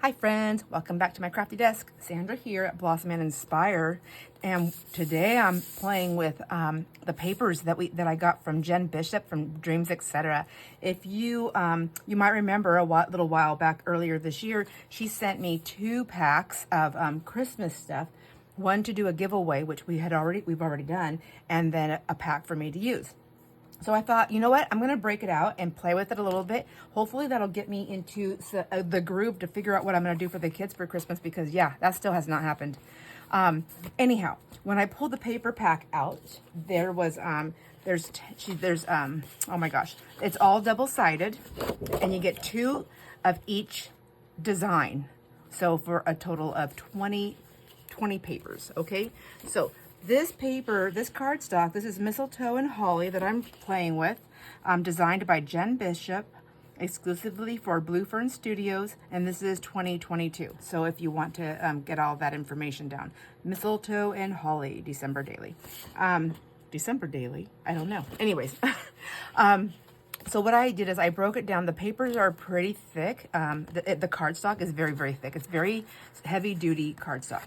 Hi friends, welcome back to my crafty desk. Sandra here at Blossom and Inspire, and today I'm playing with the papers that I got from Jen Bishop from Dreams Etc. If you you might remember little while back earlier this year, she sent me 2 packs of Christmas stuff, one to do a giveaway, which we've already done, and then a pack for me to use. So I thought, you know what, I'm going to break it out and play with it a little bit. Hopefully that'll get me into the groove to figure out what I'm going to do for the kids for Christmas, because yeah, that still has not happened. Anyhow, when I pulled the paper pack out, there was, oh my gosh, it's all double-sided, and you get 2 of each design. So for a total of 20 papers, okay? So this paper, this cardstock, this is Mistletoe and Holly that I'm playing with, designed by Jen Bishop, exclusively for Blue Fern Studios, and this is 2022. So if you want to get all that information down. Mistletoe and Holly, December Daily. December Daily? I don't know. Anyways, so what I did is I broke it down. The papers are pretty thick. The cardstock is very, very thick. It's very heavy-duty cardstock.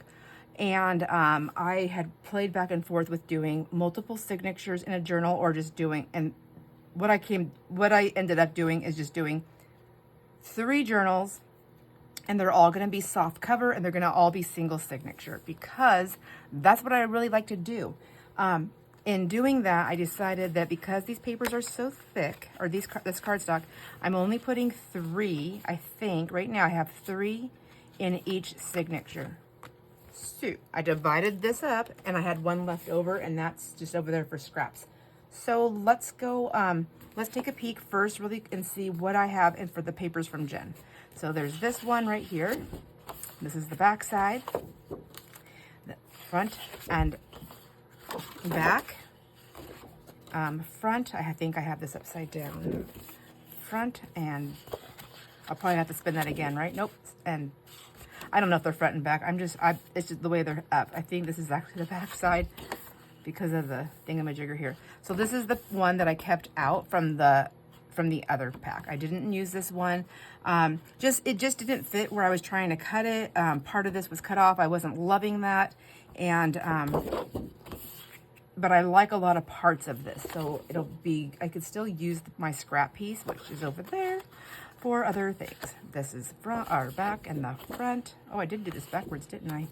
And I had played back and forth with doing multiple signatures in a journal, or just doing, and what I ended up doing is just doing 3 journals, and they're all going to be soft cover, and they're going to all be single signature, because that's what I really like to do. In doing that, I decided that because these papers are so thick, or this cardstock, I'm only putting 3, I think. Right now I have 3 in each signature. So I divided this up, and I had 1 left over, and that's just over there for scraps. So let's go, let's take a peek first really and see what I have in for the papers from Jen. So there's this one right here. This is the back side, the front and back. Front, I think I have this upside down. Front, and I'll probably have to spin that again, right? Nope. And I don't know if they're front and back. It's just the way they're up. I think this is actually the back side because of the thingamajigger here. So this is the one that I kept out from the other pack. I didn't use this one. It just didn't fit where I was trying to cut it. Part of this was cut off. I wasn't loving that. And, but I like a lot of parts of this. So I could still use my scrap piece, which is over there, for other things. This is front or back and the front. Oh, I did do this backwards, didn't I?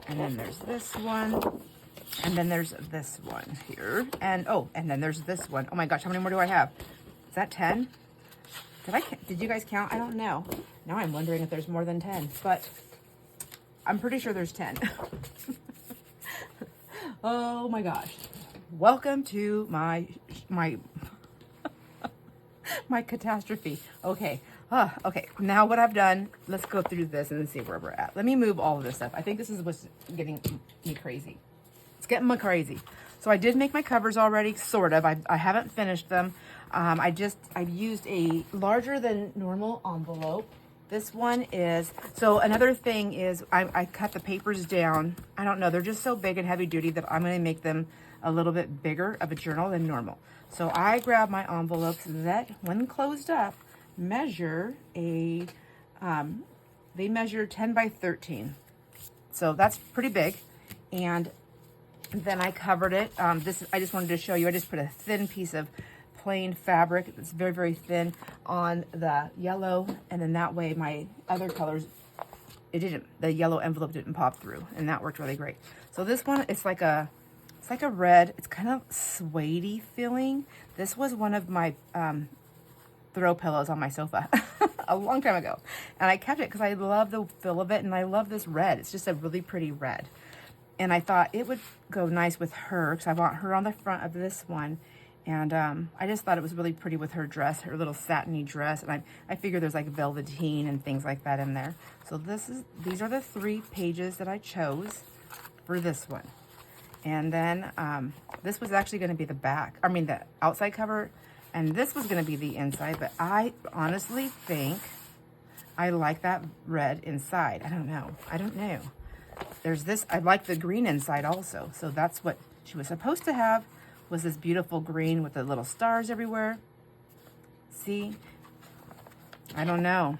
And then there's this one. And then there's this one here. And then there's this one. Oh my gosh, how many more do I have? Is that 10? Did you guys count? I don't know. Now I'm wondering if there's more than 10, but I'm pretty sure there's 10. Oh my gosh. Welcome to my catastrophe. Okay. Okay. Now what I've done, let's go through this and see where we're at. Let me move all of this stuff. I think this is what's getting me crazy. It's getting me crazy. So I did make my covers already, sort of. I haven't finished them. I've used a larger than normal envelope. This one is, so another thing is I cut the papers down. I don't know, they're just so big and heavy duty that I'm going to make them a little bit bigger of a journal than normal. So I grabbed my envelopes that, when closed up, measure they measure 10 by 13. So that's pretty big. And then I covered it. I just wanted to show you, I just put a thin piece of plain fabric, it's very, very thin, on the yellow, and then that way my other colors, the yellow envelope didn't pop through, and that worked really great. So this one, it's like a red, it's kind of suede-y feeling. This was one of my throw pillows on my sofa a long time ago, and I kept it because I love the feel of it, and I love this red. It's just a really pretty red, and I thought it would go nice with her because I want her on the front of this one. And I just thought it was really pretty with her dress, her little satiny dress. And I figure there's like velveteen and things like that in there. So these are the 3 pages that I chose for this one. And then this was actually going to be the outside cover. And this was going to be the inside. But I honestly think I like that red inside. I don't know. There's this, I like the green inside also. So that's what she was supposed to have. Was this beautiful green with the little stars everywhere. See? I don't know.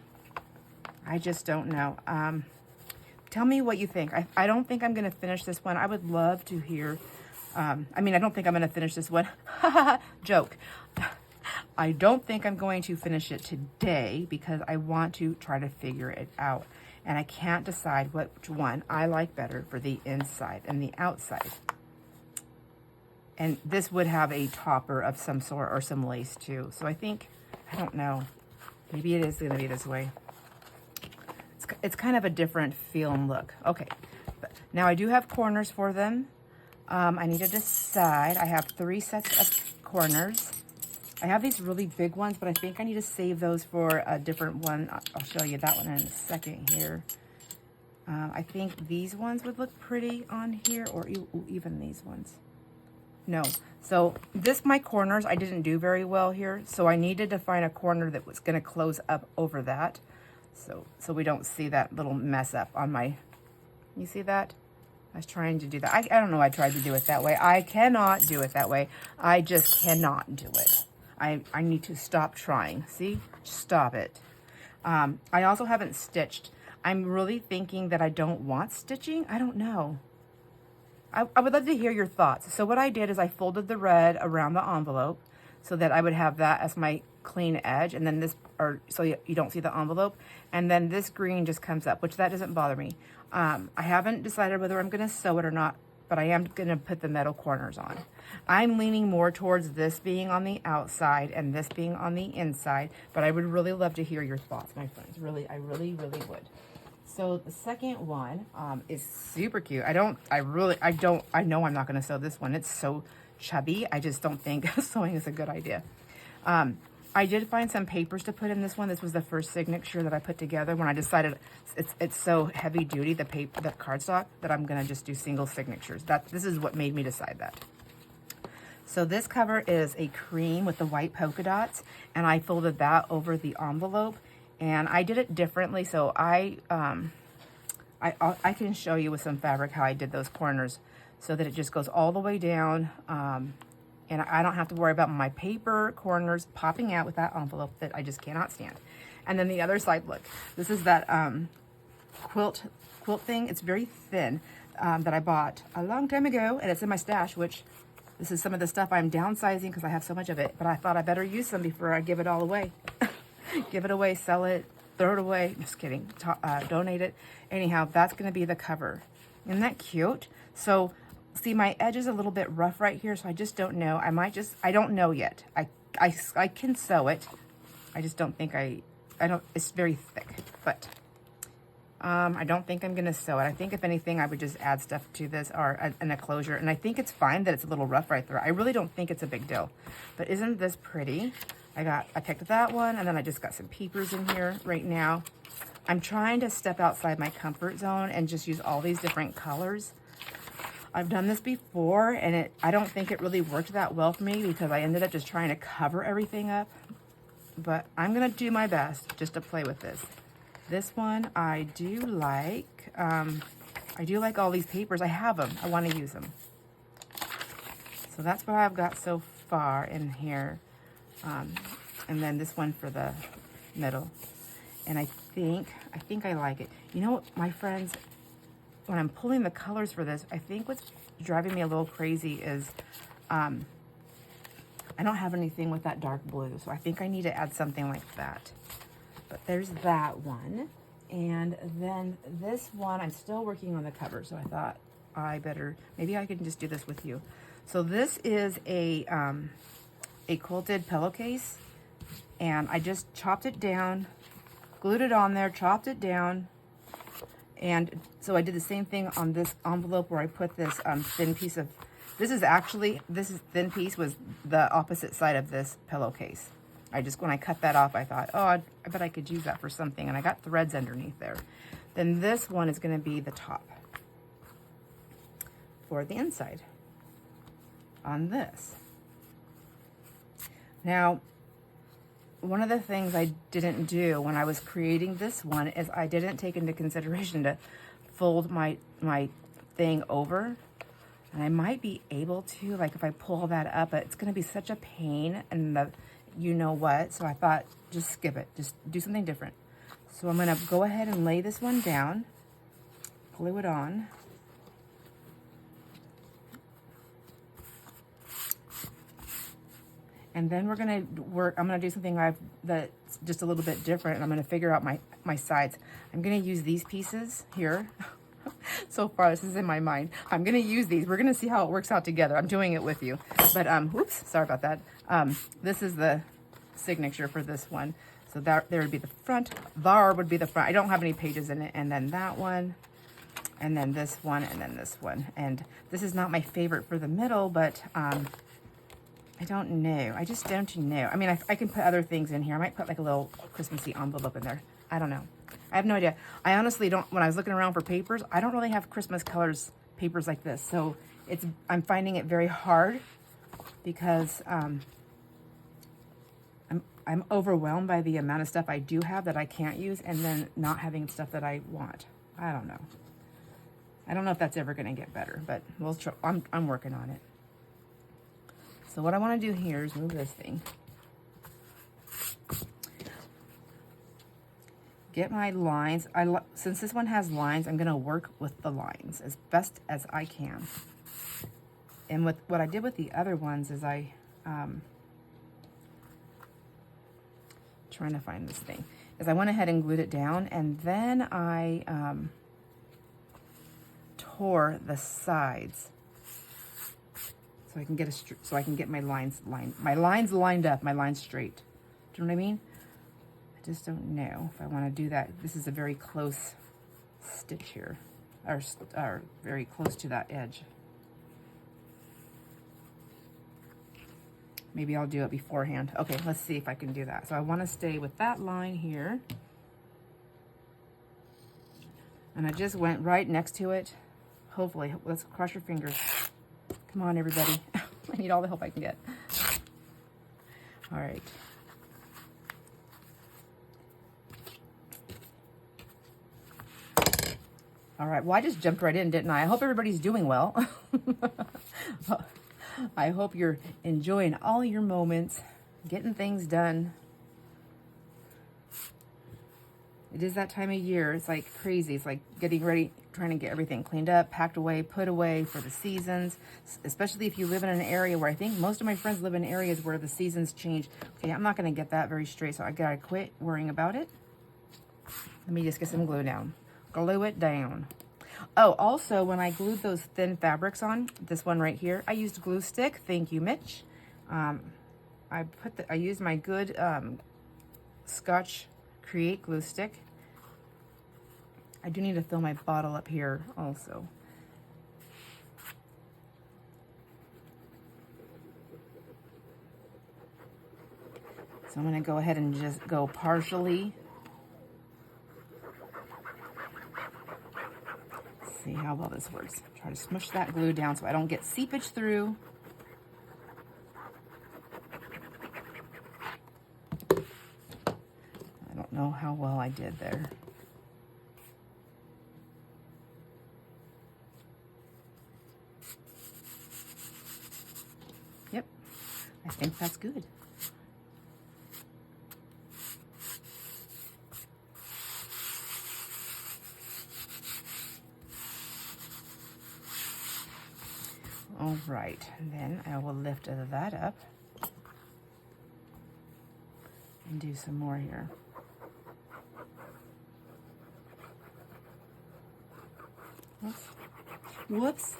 I just don't know. Tell me what you think. I don't think I'm going to finish this one. I would love to hear, I mean, I don't think I'm going to finish this one. Joke. I don't think I'm going to finish it today because I want to try to figure it out. And I can't decide which one I like better for the inside and the outside. And this would have a topper of some sort or some lace too. So I think, I don't know, maybe it is going to be this way. It's kind of a different feel and look. Okay, but now I do have corners for them. I need to decide. I have 3 sets of corners. I have these really big ones, but I think I need to save those for a different one. I'll show you that one in a second here. I think these ones would look pretty on here, or even these ones. No. So my corners, I didn't do very well here. So I needed to find a corner that was going to close up over that. So we don't see that little mess up on my, you see that? I was trying to do that. I don't know why I tried to do it that way. I cannot do it that way. I just cannot do it. I need to stop trying. See? Stop it. I also haven't stitched. I'm really thinking that I don't want stitching. I don't know. I would love to hear your thoughts. So what I did is I folded the red around the envelope so that I would have that as my clean edge, and then this, or so you don't see the envelope, and then this green just comes up, which that doesn't bother me. I haven't decided whether I'm going to sew it or not, but I am going to put the metal corners on. I'm leaning more towards this being on the outside and this being on the inside, but I would really love to hear your thoughts, my friends. Really, I really would. So the second one is super cute. I know I'm not going to sew this one. It's so chubby. I just don't think sewing is a good idea. I did find some papers to put in this one. This was the first signature that I put together when I decided it's so heavy duty, the cardstock, that I'm going to just do single signatures. This is what made me decide that. So this cover is a cream with the white polka dots, and I folded that over the envelope, and I did it differently. So I can show you with some fabric how I did those corners so that it just goes all the way down. And I don't have to worry about my paper corners popping out with that envelope that I just cannot stand. And then the other side, look, this is that quilt thing. It's very thin that I bought a long time ago, and it's in my stash, which this is some of the stuff I'm downsizing because I have so much of it. But I thought I better use some before I give it all away. Give it away, sell it, throw it away. Just kidding. Donate it. Anyhow, that's going to be the cover. Isn't that cute? So see, my edge is a little bit rough right here, so I just don't know. I don't know yet. I can sew it. I just don't think it's very thick, but I don't think I'm going to sew it. I think if anything, I would just add stuff to this or an enclosure, and I think it's fine that it's a little rough right there. I really don't think it's a big deal, but isn't this pretty? I picked that one, and then I just got some peepers in here right now. I'm trying to step outside my comfort zone and just use all these different colors. I've done this before, and I don't think it really worked that well for me because I ended up just trying to cover everything up. But I'm going to do my best just to play with this. This one I do like. I do like all these papers. I have them. I want to use them. So that's what I've got so far in here. And then this one for the middle. And I think I like it. You know what, my friends, when I'm pulling the colors for this, I think what's driving me a little crazy is I don't have anything with that dark blue, so I think I need to add something like that. But there's that one. And then this one, I'm still working on the cover, so I thought maybe I can just do this with you. So this is a quilted pillowcase, and I just chopped it down, glued it on there, chopped it down. And so I did the same thing on this envelope where I put this thin piece of, this thin piece was the opposite side of this pillowcase. When I cut that off, I thought, oh, I bet I could use that for something. And I got threads underneath there. Then this one is going to be the top for the inside on this. Now, one of the things I didn't do when I was creating this one is I didn't take into consideration to fold my thing over. And I might be able to, like if I pull that up, but it's going to be such a pain and you know what. So I thought, just skip it. Just do something different. So I'm gonna go ahead and lay this one down, glue it on. And then we're gonna I'm gonna do something that's just a little bit different, and I'm gonna figure out my sides. I'm gonna use these pieces here. So far, this is in my mind. I'm gonna use these. We're gonna see how it works out together. I'm doing it with you. But, whoops, sorry about that. This is the signature for this one. So there would be the front, there would be the front. I don't have any pages in it. And then that one, and then this one, and then this one. And this is not my favorite for the middle, but I don't know. I just don't know. I mean, I can put other things in here. I might put like a little Christmassy envelope in there. I don't know. I have no idea. I honestly don't, when I was looking around for papers, I don't really have Christmas colors papers like this. So I'm finding it very hard because I'm overwhelmed by the amount of stuff I do have that I can't use, and then not having stuff that I want. I don't know. I don't know if that's ever going to get better, but we'll try. I'm working on it. So what I want to do here is move this thing. Get my lines. Since this one has lines, I'm going to work with the lines as best as I can. And with what I did with the other ones is trying to find this thing, is I went ahead and glued it down, and then I tore the sides so I can get my lines lined up, my lines straight. Do you know what I mean? I just don't know if I want to do that. This is a very close stitch here, or very close to that edge. Maybe I'll do it beforehand. Okay, let's see if I can do that. So I want to stay with that line here. And I just went right next to it. Hopefully, let's cross your fingers. Come on, everybody. I need all the help I can get. All right. All right, well, I just jumped right in, didn't I? I hope everybody's doing well. I hope you're enjoying all your moments, getting things done. It is that time of year. It's like crazy. It's like getting ready, trying to get everything cleaned up, packed away, put away for the seasons, especially if you live in an area where I think most of my friends live in areas where the seasons change. Okay, I'm not going to get that very straight, so I got to quit worrying about it. Let me just get some glue down. Glue it down. Oh, also, when I glued those thin fabrics on, this one right here, I used glue stick. Thank you, Mitch. I used my good Scotch Create glue stick. I do need to fill my bottle up here also. So I'm going to go ahead and just go partially. See how well this works. Try to smush that glue down so I don't get seepage through. I don't know how well I did there. Yep, I think that's good. All right, and then I will lift that up and do some more here. Whoops. Whoops.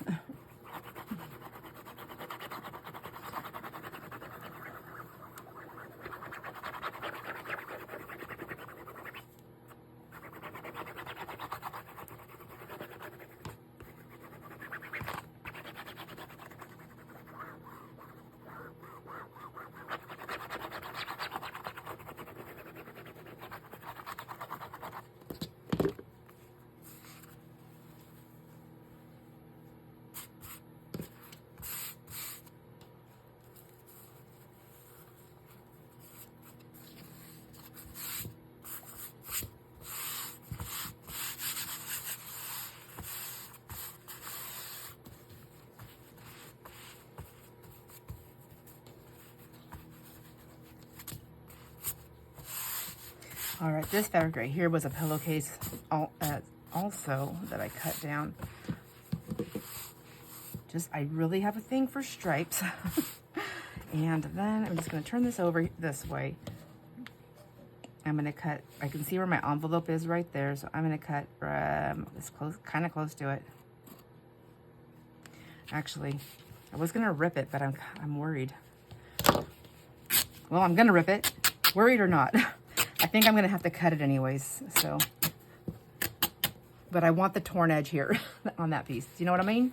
All right, this fabric right here was a pillowcase also that I cut down. I really have a thing for stripes. And then I'm just going to turn this over this way. I'm going to cut, I can see where my envelope is right there, so I'm going to cut this close, kind of close to it. Actually, I was going to rip it, but I'm worried. Well, I'm going to rip it, worried or not. I think I'm going to have to cut it anyways, so. But I want the torn edge here on that piece. Do you know what I mean?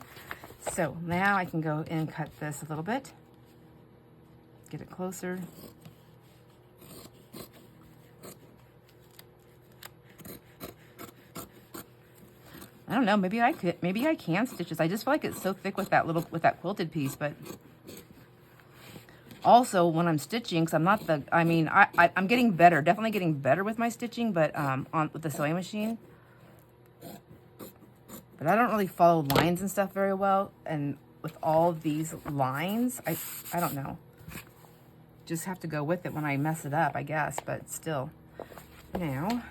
So now I can go and cut this a little bit. Get it closer. I don't know, maybe I can stitch this. I just feel like it's so thick with that quilted piece, but also when I'm stitching, because I'm not the, I mean, I'm getting better, definitely getting better with my stitching, but with the sewing machine. But I don't really follow lines and stuff very well, and with all these lines, I don't know. Just have to go with it when I mess it up, I guess, but still. Now,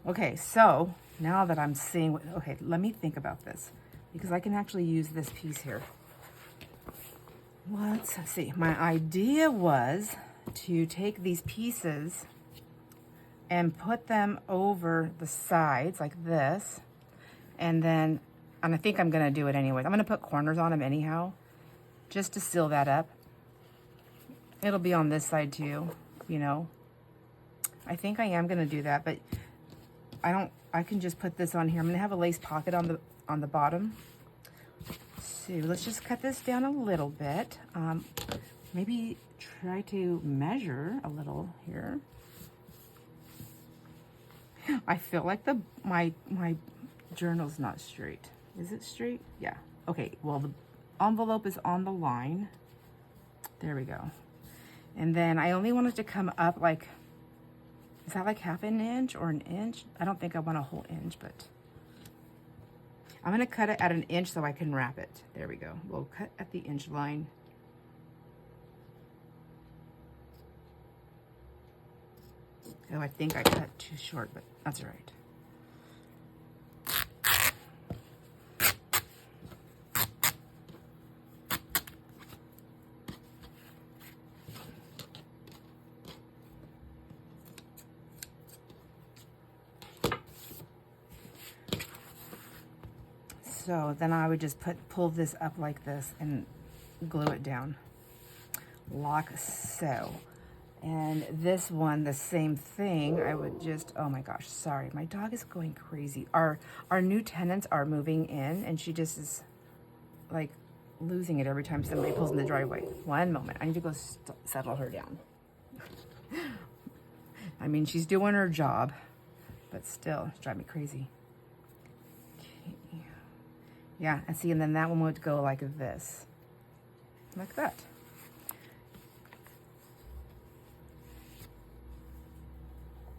okay, so now that I'm seeing, okay, let me think about this, because I can actually use this piece here. Let's see, my idea was to take these pieces and put them over the sides like this, and I think I'm gonna do it anyways. I'm gonna put corners on them anyhow, just to seal that up. It'll be on this side too, you know. I think I am gonna do that, but I can just put this on here. I'm gonna have a lace pocket on the bottom. So let's just cut this down a little bit. Maybe try to measure a little here. I feel like my journal's not straight. Is it straight? Yeah. Okay, well, the envelope is on the line. There we go. And then I only want it to come up like, is that like half an inch or an inch? I don't think I want a whole inch, but I'm gonna cut it at an inch so I can wrap it. There we go. We'll cut at the inch line. Oh, I think I cut too short, but that's all right. So then I would just pull this up like this and glue it down. Like so. And this one, the same thing. I would just, oh my gosh, sorry. My dog is going crazy. Our new tenants are moving in, and she just is like losing it every time somebody pulls in the driveway. One moment. I need to go settle her down. I mean, she's doing her job, but still, it's driving me crazy. Okay. Yeah, and see, and then that one would go like this. Like that.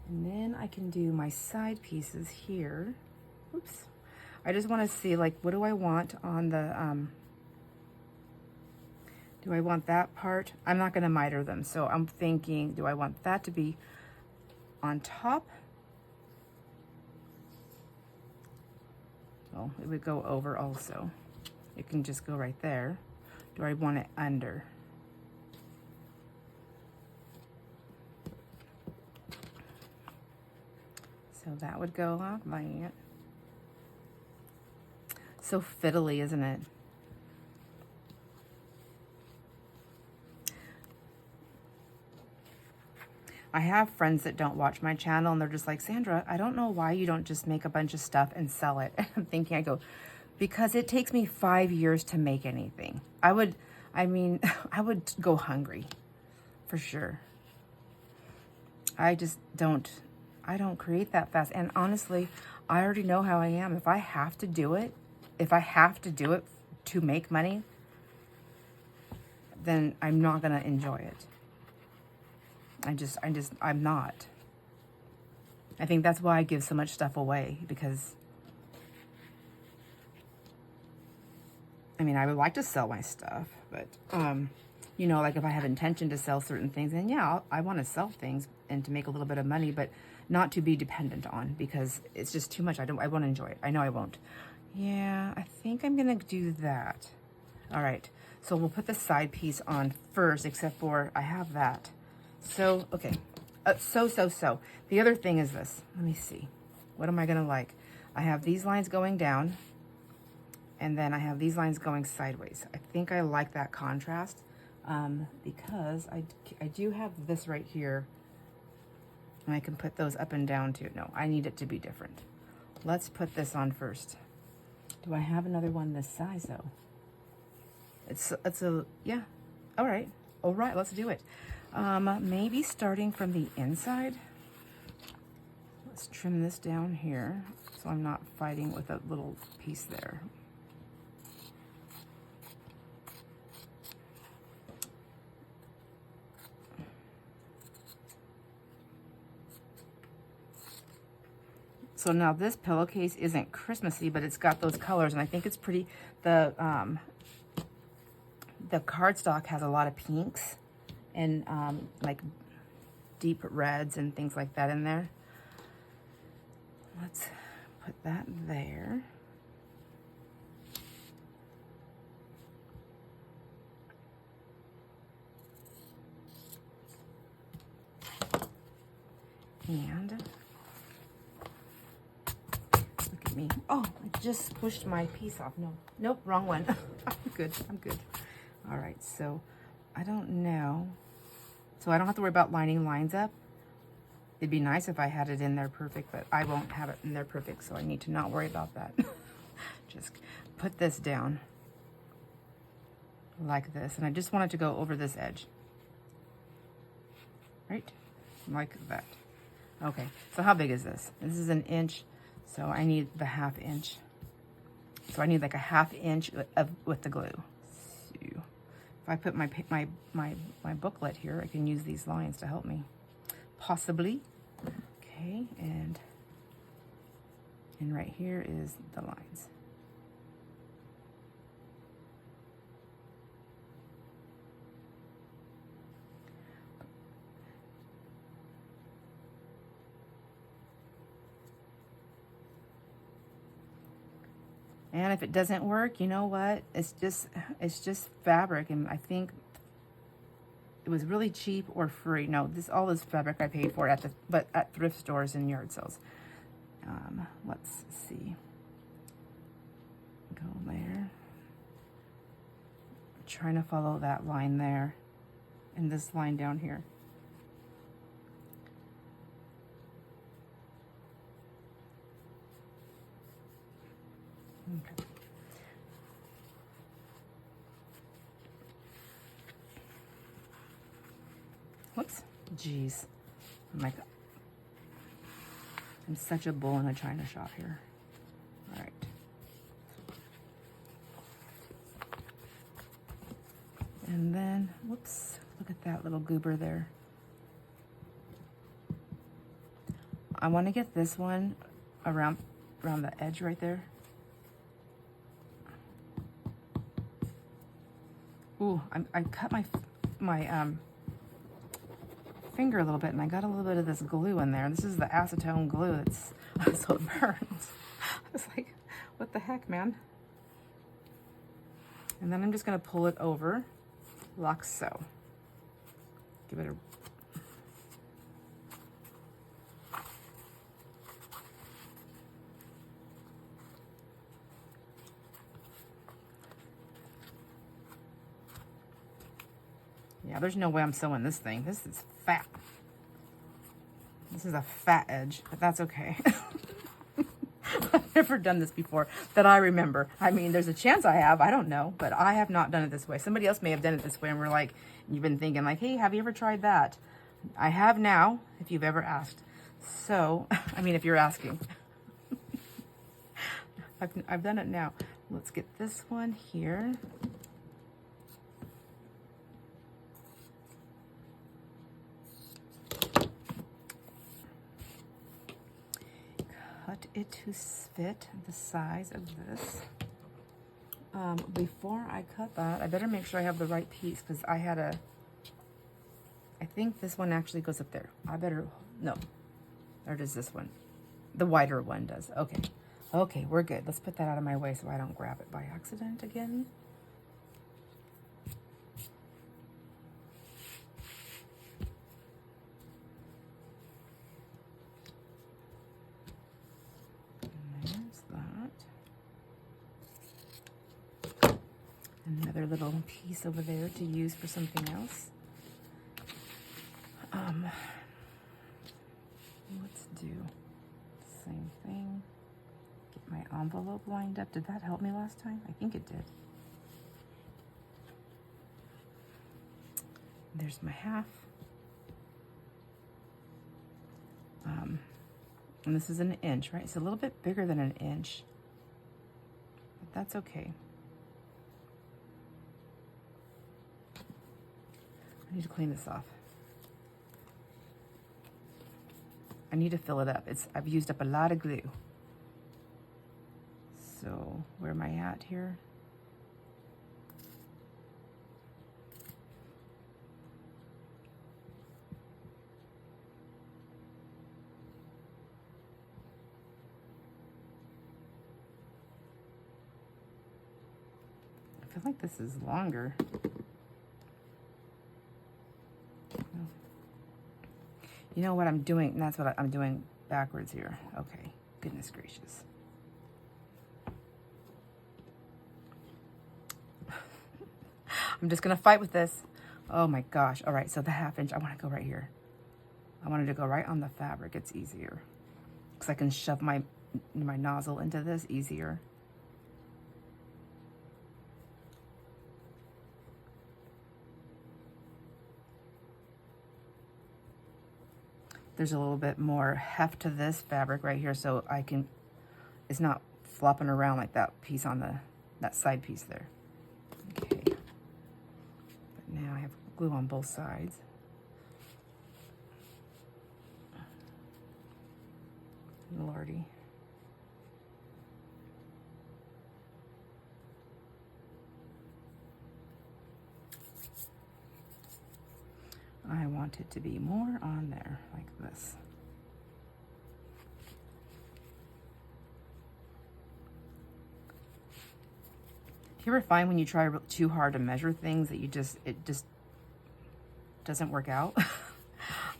And then I can do my side pieces here. Oops. I just want to see, like, what do I want on the, do I want that part? I'm not going to miter them, so I'm thinking, do I want that to be on top? Well, it would go over also. It can just go right there. Do I want it under? So that would go like that. So fiddly, isn't it? I have friends that don't watch my channel, and they're just like, Sandra, I don't know why you don't just make a bunch of stuff and sell it. I'm thinking, I go, because it takes me 5 years to make anything. I would go hungry, for sure. I don't create that fast. And honestly, I already know how I am. If I have to do it to make money, then I'm not gonna enjoy it. I'm not. I think that's why I give so much stuff away, because I mean, I would like to sell my stuff, but you know, like if I have intention to sell certain things, then yeah, I want to sell things and to make a little bit of money, but not to be dependent on, because it's just too much. I won't enjoy it. I know I won't. Yeah, I think I'm gonna do that. All right, so we'll put the side piece on first, except for I have that. So, okay, so. The other thing is this. Let me see. What am I gonna like? I have these lines going down, and then I have these lines going sideways. I think I like that contrast because I do have this right here, and I can put those up and down too. No, I need it to be different. Let's put this on first. Do I have another one this size though? It's a, yeah, all right, let's do it. Maybe starting from the inside. Let's trim this down here so I'm not fighting with a little piece there. So now this pillowcase isn't Christmassy, but it's got those colors, and I think it's pretty. The cardstock has a lot of pinks and like deep reds and things like that in there. Let's put that there. And look at me. Oh, I just pushed my piece off. No, nope, wrong one. I'm good. All right, so I don't know. So I don't have to worry about lining lines up. It'd be nice if I had it in there perfect, but I won't have it in there perfect, so I need to not worry about that. Just put this down like this, and I just want it to go over this edge. Right? Like that. Okay, so how big is this? This is 1 inch, so I need the 1/2 inch. So I need like a 1/2 inch with the glue. So if I put my booklet here, I can use these lines to help me. Possibly. Okay, and right here is the lines. And if it doesn't work, you know what? It's just fabric, and I think it was really cheap or free. No, all this fabric I paid for at thrift stores and yard sales. Let's see. Go there. I'm trying to follow that line there, and this line down here. Okay. Whoops. Jeez. I'm such a bull in a china shop here. All right. And then, whoops, look at that little goober there. I want to get this one around the edge right there. Ooh, I cut my finger a little bit, and I got a little bit of this glue in there. This is the acetone glue. It's so it burns. I was like, what the heck, man? And then I'm just gonna pull it over, like so. Give it a yeah, there's no way I'm sewing this thing. This is fat. This is a fat edge, but that's okay. I've never done this before that I remember. I mean, there's a chance I have. I don't know, but I have not done it this way. Somebody else may have done it this way, and we're like, you've been thinking like, hey, have you ever tried that? I have now, if you've ever asked. So, I mean, if you're asking. I've done it now. Let's get this one here. Cut it to fit the size of this. Before I cut that, I better make sure I have the right piece, because I think this one actually goes up there. No, or does this one? The wider one does. Okay. Okay, we're good. Let's put that out of my way so I don't grab it by accident again. Another little piece over there to use for something else. Let's do the same thing. Get my envelope lined up. Did that help me last time? I think it did. There's my half. And this is an inch, right? It's a little bit bigger than an inch, but that's okay. I need to clean this off. I need to fill it up. I've used up a lot of glue. So where am I at here? I feel like this is longer. You know what I'm doing? And that's what I'm doing backwards here. Okay, goodness gracious. I'm just gonna fight with this. Oh my gosh. All right, so the 1/2 inch, I wanna go right here. I wanted to go right on the fabric. It's easier. Because I can shove my nozzle into this easier. There's a little bit more heft to this fabric right here, so it's not flopping around like that piece on that side piece there. Okay. But now I have glue on both sides. Lordy. I want it to be more on there, like this. Do you ever find when you try too hard to measure things that it just doesn't work out?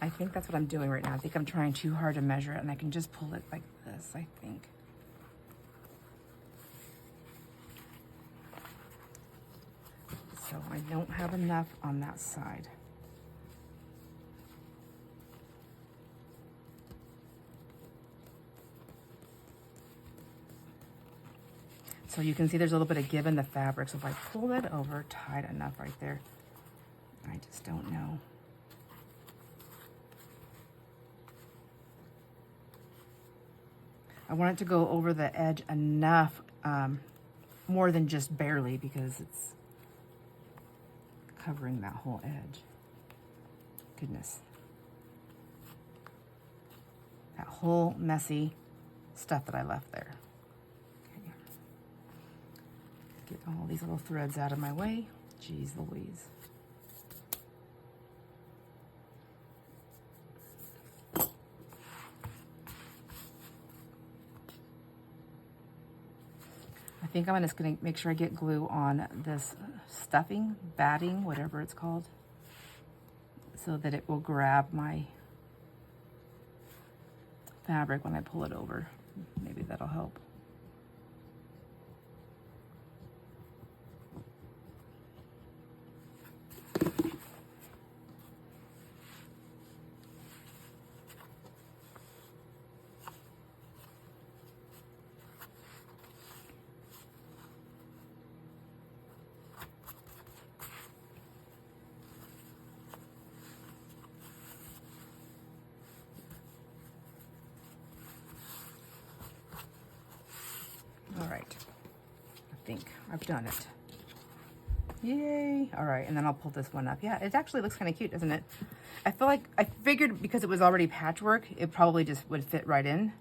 I think that's what I'm doing right now. I think I'm trying too hard to measure it, and I can just pull it like this, I think. So I don't have enough on that side. So you can see there's a little bit of give in the fabric. So if I pull that over tight enough right there, I just don't know. I want it to go over the edge enough, more than just barely, because it's covering that whole edge. Goodness. That whole messy stuff that I left there. Get all these little threads out of my way. Jeez Louise. I think I'm just going to make sure I get glue on this stuffing, batting, whatever it's called, so that it will grab my fabric when I pull it over. Maybe that'll help. All right, I think I've done it. Yay. All right, and then I'll pull this one up. Yeah, it actually looks kind of cute, doesn't it? I feel like, I figured because it was already patchwork, it probably just would fit right in.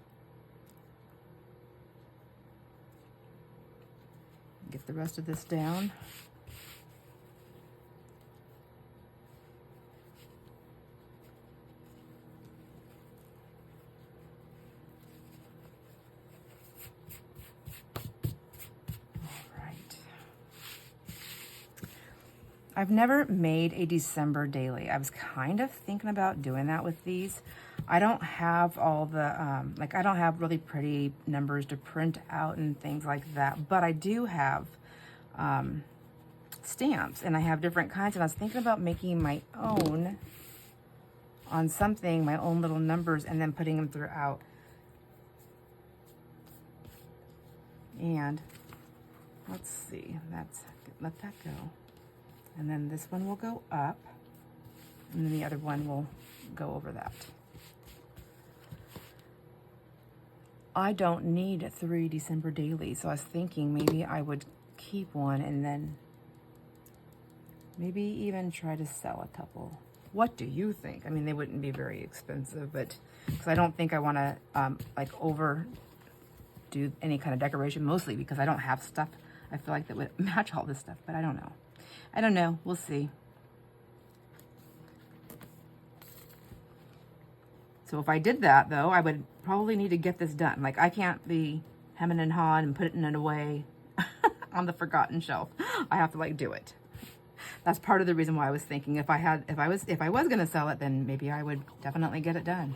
Get the rest of this down. I've never made a December daily. I was kind of thinking about doing that with these. I don't have all the, like I don't have really pretty numbers to print out and things like that, but I do have stamps, and I have different kinds, and I was thinking about making my own on something, my own little numbers, and then putting them throughout. And let's see, let that go. And then this one will go up, and then the other one will go over that. I don't need 3 December dailies, so I was thinking maybe I would keep one and then maybe even try to sell a couple. What do you think? I mean, they wouldn't be very expensive, but because I don't think I want to like overdo any kind of decoration, mostly because I don't have stuff I feel like that would match all this stuff, but I don't know. I don't know. We'll see. So if I did that, though, I would probably need to get this done. Like, I can't be hemming and hawing and putting it away on the forgotten shelf. I have to, like, do it. That's part of the reason why I was thinking if I was going to sell it, then maybe I would definitely get it done.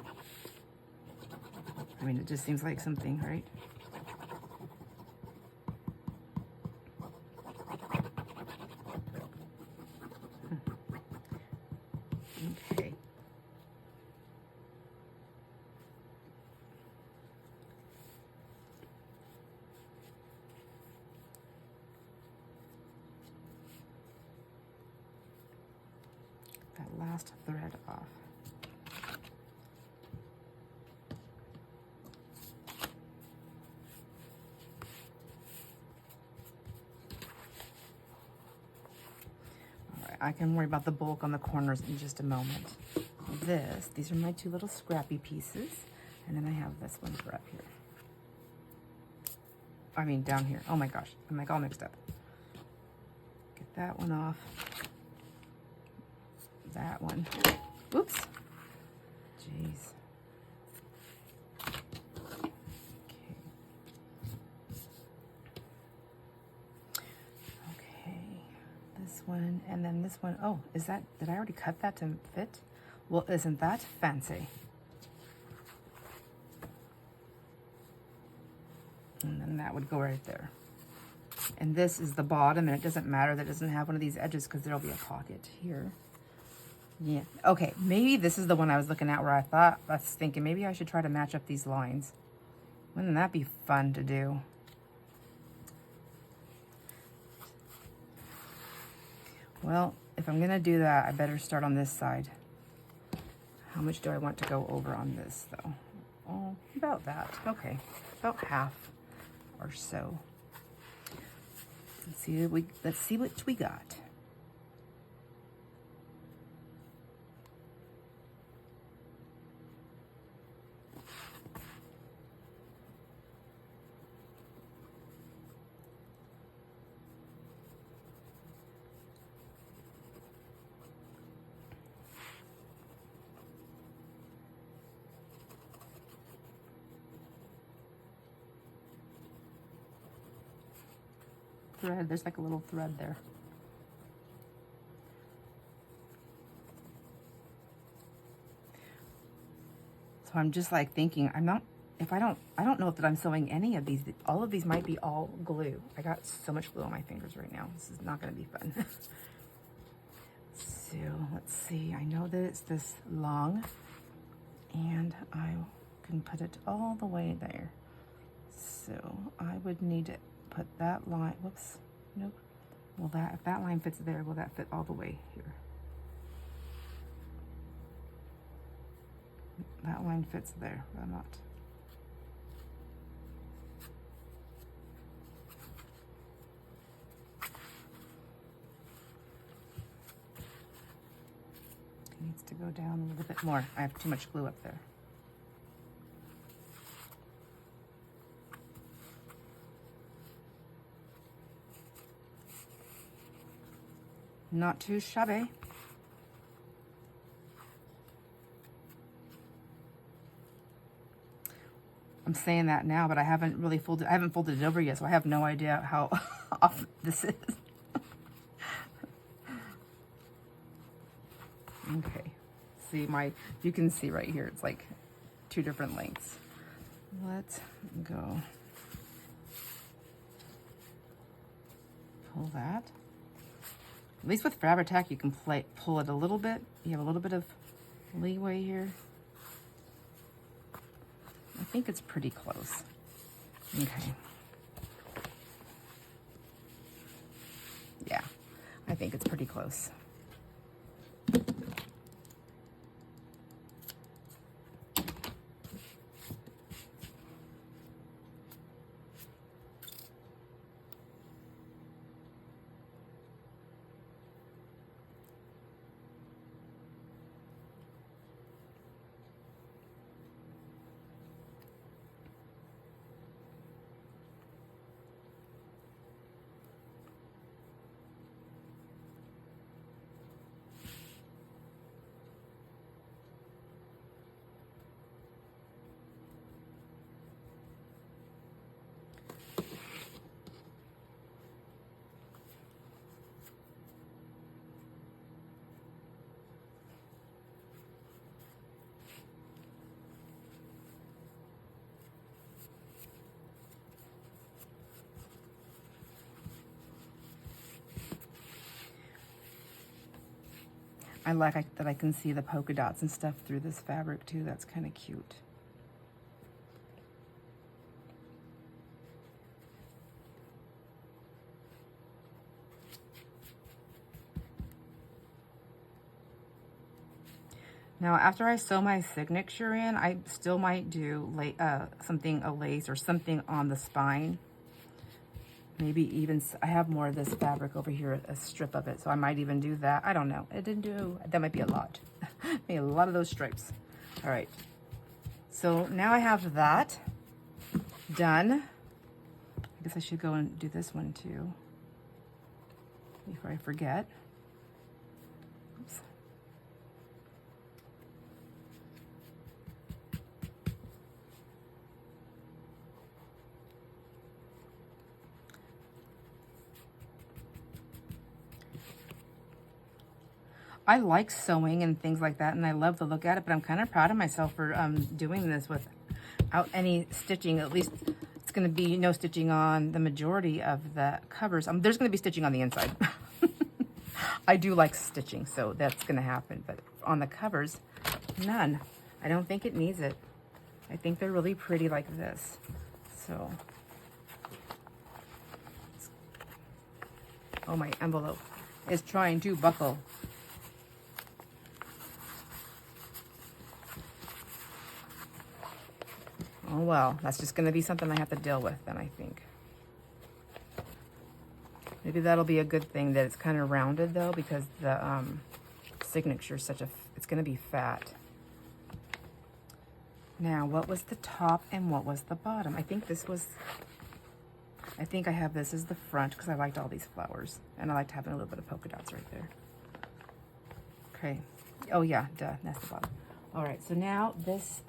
I mean, it just seems like something, right? Okay. That last thread off. All right, I can worry about the bulk on the corners in just a moment. These are my 2 little scrappy pieces, and then I have this one for up here. I mean, down here. Oh my gosh, I'm like all mixed up. Get that one off. That one. Oops. Jeez. Okay. This one, and then this one. Oh, is that, did I already cut that to fit? Well, isn't that fancy? And then that would go right there. And this is the bottom, and it doesn't matter that it doesn't have one of these edges because there'll be a pocket here. Yeah, okay, maybe this is the one I was looking at where I was thinking maybe I should try to match up these lines. Wouldn't that be fun to do? Well, if I'm gonna do that, I better start on this side. How much do I want to go over on this though? Oh, about that, okay, about half or so. Let's see what we got. Thread, there's like a little thread there. So I'm just like thinking, I don't know that I'm sewing any of these. All of these might be all glue. I got so much glue on my fingers right now. This is not going to be fun. So let's see. I know that it's this long, and I can put it all the way there. So I would need to put that line, whoops, nope. Well, if that line fits there, will that fit all the way here? That line fits there, but not. It needs to go down a little bit more. I have too much glue up there. Not too shabby. I'm saying that now, but I haven't really folded, I haven't folded it over yet, so I have no idea how off this is. Okay, see you can see right here, it's like 2 different lengths. Let's go. Pull that. At least with Fabri-Tac, you can pull it a little bit. You have a little bit of leeway here. I think it's pretty close. Okay. Yeah, I think it's pretty close. I like that I can see the polka dots and stuff through this fabric too. That's kind of cute. Now, after I sew my signature in, I still might do a lace or something on the spine. Maybe even, I have more of this fabric over here, a strip of it, so I might even do that. I don't know. That might be a lot. Maybe a lot of those stripes. All right. So now I have that done. I guess I should go and do this one too before I forget. Oops. I like sewing and things like that, and I love to look at it, but I'm kind of proud of myself for doing this without any stitching. At least it's going to be no stitching on the majority of the covers. There's going to be stitching on the inside. I do like stitching, so that's going to happen, but on the covers, none. I don't think it needs it. I think they're really pretty like this. So, oh, my envelope is trying to buckle. Oh, well, that's just going to be something I have to deal with then, I think. Maybe that'll be a good thing that it's kind of rounded, though, because the signature is it's going to be fat. Now, what was the top and what was the bottom? I think I have this as the front because I liked all these flowers. And I liked having a little bit of polka dots right there. Okay. Oh, yeah, duh, that's the bottom. All right, so now this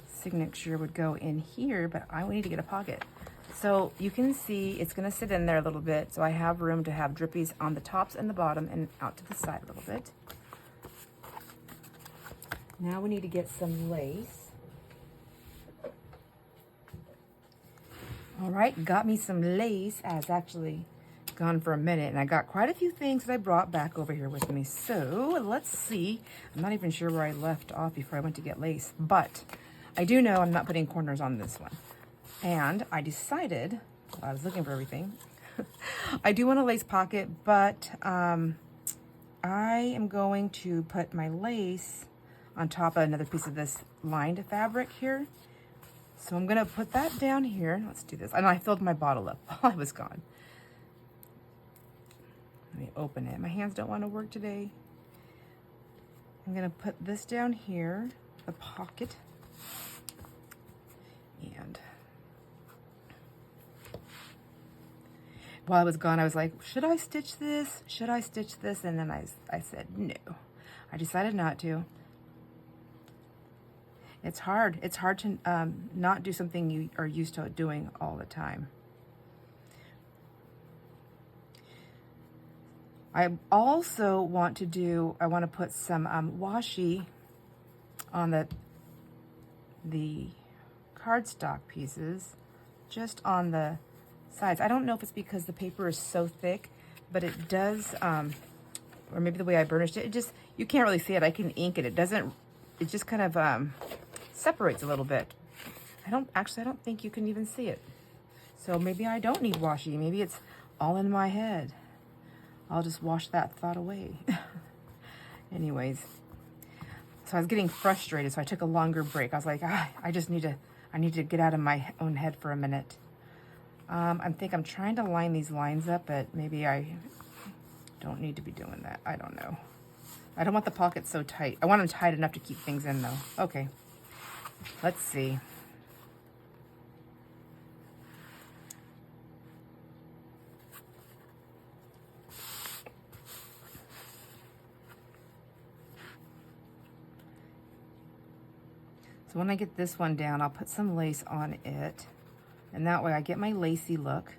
signature would go in here, but I need to get a pocket. So you can see it's going to sit in there a little bit, so I have room to have drippies on the tops and the bottom and out to the side a little bit. Now we need to get some lace. All right, got me some lace. I was actually gone for a minute, and I got quite a few things that I brought back over here with me. So let's see. I'm not even sure where I left off before I went to get lace, but I do know I'm not putting corners on this one. And I decided, while I was looking for everything, I do want a lace pocket, but I am going to put my lace on top of another piece of this lined fabric here. So I'm going to put that down here. Let's do this. And I filled my bottle up while I was gone. Let me open it. My hands don't want to work today. I'm going to put this down here, the pocket. And while I was gone, I was like, should I stitch this? Should I stitch this? And then I said, no. I decided not to. It's hard. It's hard to not do something you are used to doing all the time. I also want to put some washi on the cardstock pieces, just on the sides. I don't know if it's because the paper is so thick, but it does, or maybe the way I burnished it, you can't really see it. I can ink it. It just kind of separates a little bit. I don't think you can even see it. So maybe I don't need washi. Maybe it's all in my head. I'll just wash that thought away. Anyways, so I was getting frustrated, so I took a longer break. I was like, I need to get out of my own head for a minute. I'm trying to line these lines up, but maybe I don't need to be doing that. I don't know. I don't want the pockets so tight. I want them tight enough to keep things in, though. Okay, let's see. So when I get this one down, I'll put some lace on it. And that way I get my lacy look,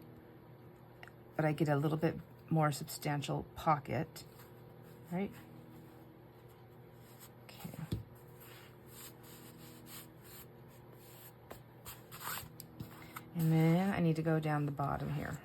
but I get a little bit more substantial pocket, right? Okay. And then I need to go down the bottom here.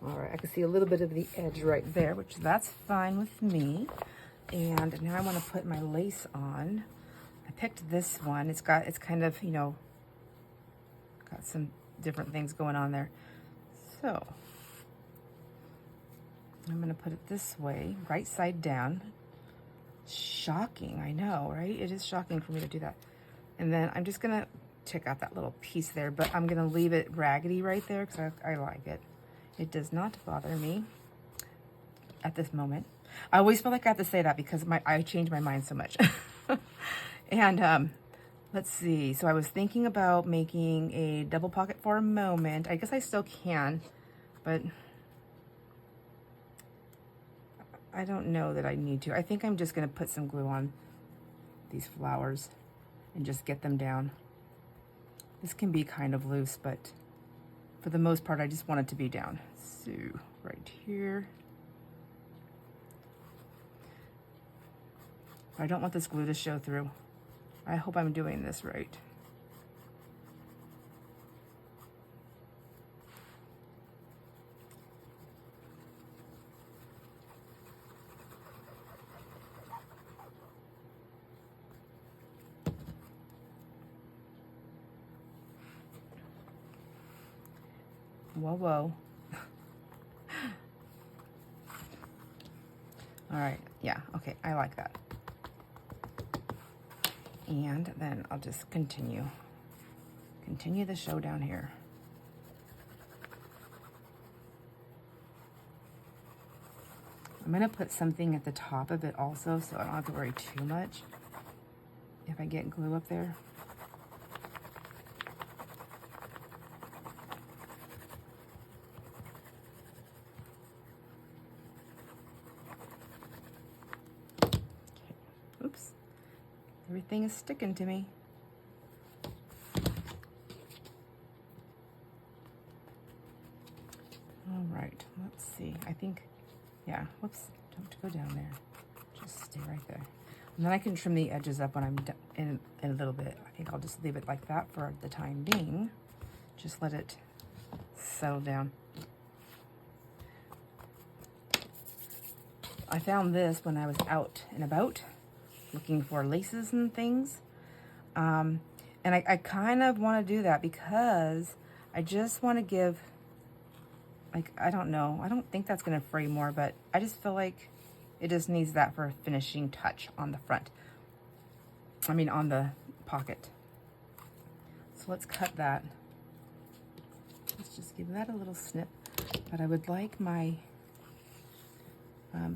All right, I can see a little bit of the edge right there, which that's fine with me. And now I want to put my lace on. I picked this one. It's kind of, you know, got some different things going on there. So I'm going to put it this way, right side down. Shocking, I know, right? It is shocking for me to do that. And then I'm just going to take out that little piece there, but I'm going to leave it raggedy right there because I like it. It does not bother me at this moment. I always feel like I have to say that because I change my mind so much. And let's see. So I was thinking about making a double pocket for a moment. I guess I still can, but I don't know that I need to. I think I'm just going to put some glue on these flowers and just get them down. This can be kind of loose, but for the most part, I just want it to be down. So right here. I don't want this glue to show through. I hope I'm doing this right. Whoa, whoa. All right, yeah, okay, I like that. And then I'll just continue the show down here. I'm gonna put something at the top of it also, so I don't have to worry too much if I get glue up there. Oops, everything is sticking to me. All right, let's see. I think, yeah, whoops, don't go down there. Just stay right there. And then I can trim the edges up when I'm done in a little bit. I think I'll just leave it like that for the time being. Just let it settle down. I found this when I was out and about looking for laces and things. And I kind of want to do that because I just want to give Like, I don't know. I don't think that's gonna fray more, but I just feel like it just needs that for a finishing touch on the front. I mean, on the pocket. So let's cut that. Let's just give that a little snip. But I would like my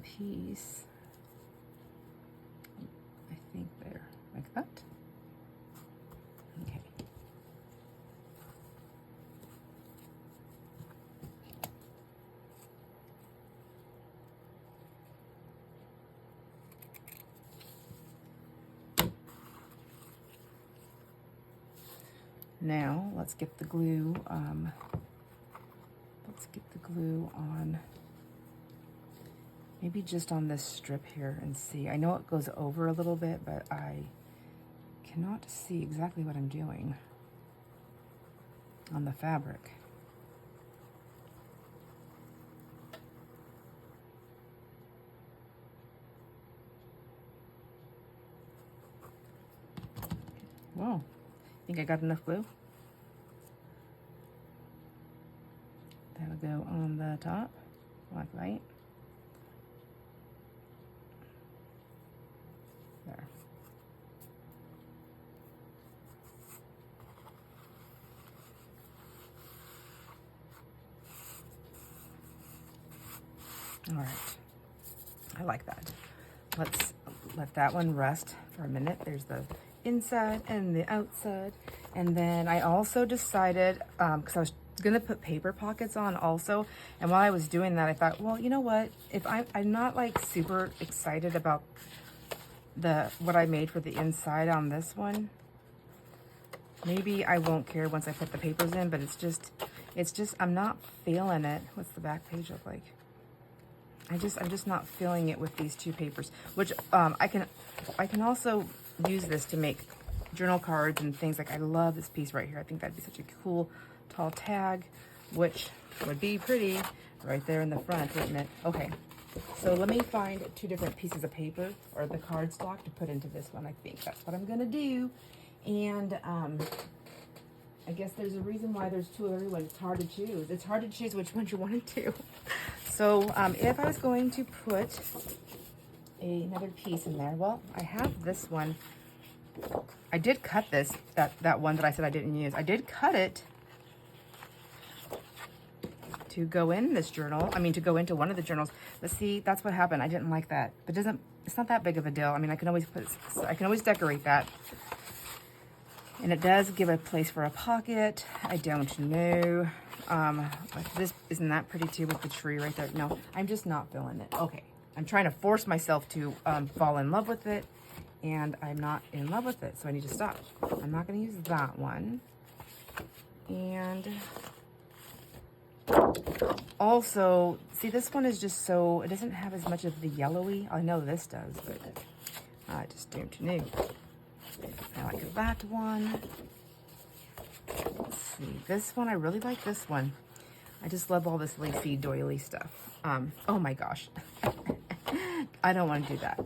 piece, I think there, like that. Okay. Now let's get the glue. Let's get the glue on. Maybe just on this strip here and see. I know it goes over a little bit, but I cannot see exactly what I'm doing on the fabric. Whoa, think I got enough glue? That'll go on the top, like that. There. All right, I like that. Let's let that one rest for a minute. There's the inside and the outside. And then I also decided, because I was gonna put paper pockets on also, and while I was doing that, I thought, well, you know what? If I'm not like super excited about what I made for the inside on this one, maybe I won't care once I put the papers in, but it's just, I'm not feeling it. What's the back page look like? I'm just not feeling it with these two papers, which I can also use this to make journal cards and things. Like, I love this piece right here. I think that'd be such a cool tall tag, which would be pretty right there in the front, wouldn't it? Okay, so let me find two different pieces of paper or the cardstock to put into this one. I think that's what I'm gonna do. And I guess there's a reason why there's two of everyone. It's hard to choose. It's hard to choose which one you want to do. So if I was going to put another piece in there, well, I have this one. I did cut this, that one that I said I didn't use. I did cut it to go in this journal. I mean, to go into one of the journals. But see, that's what happened. I didn't like that. But it's not that big of a deal. I mean, I can always decorate that. And it does give a place for a pocket. I don't know. Like this, isn't that pretty too with the tree right there? No, I'm just not feeling it. Okay, I'm trying to force myself to fall in love with it, and I'm not in love with it, so I need to stop. I'm not gonna use that one. And also, see, this one is just so, it doesn't have as much of the yellowy. I know this does, but I just don't know. I like that one. Let's see, this one, I really like this one. I just love all this lacy doily stuff. Oh my gosh. I don't want to do that.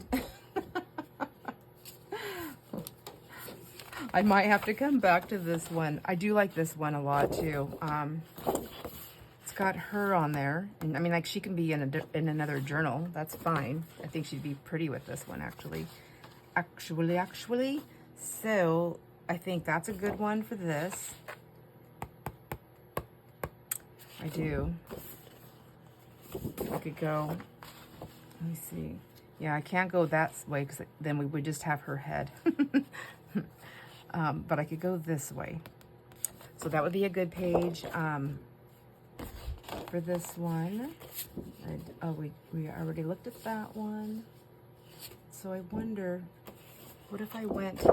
I might have to come back to this one. I do like this one a lot too. It's got her on there. And I mean, like, she can be in another journal. That's fine. I think she'd be pretty with this one, actually. Actually. So I think that's a good one for this. I do. I could go, let me see. Yeah, I can't go that way because then we would just have her head. But I could go this way. So that would be a good page for this one. We already looked at that one. So I wonder, what if I went,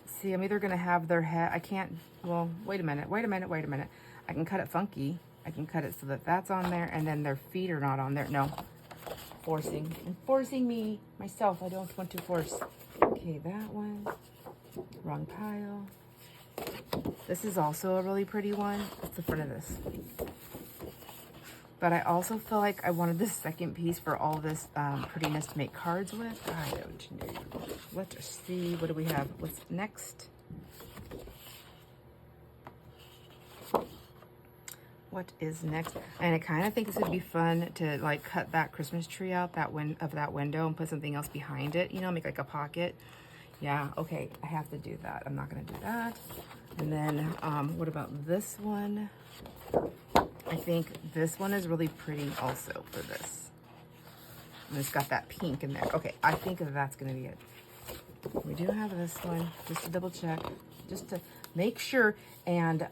see, I'm either gonna have their head, I can't, well, wait a minute. I can cut it funky. I can cut it so that that's on there and then their feet are not on there. No, I'm forcing me, myself. I don't want to force. Okay, that one, wrong pile. This is also a really pretty one. It's the front of this. But I also feel like I wanted this second piece for all this prettiness to make cards with. I don't know. Let's see. What do we have? What's next? what is next? And I kind of think this would be fun to like cut that Christmas tree out that window and put something else behind it, you know, make like a pocket. Yeah, okay, I have to do that. I'm not gonna do that. And then what about this one? I think this one is really pretty also for this. And it's got that pink in there. Okay, I think that's gonna be it. We do have this one, just to double check, just to make sure. And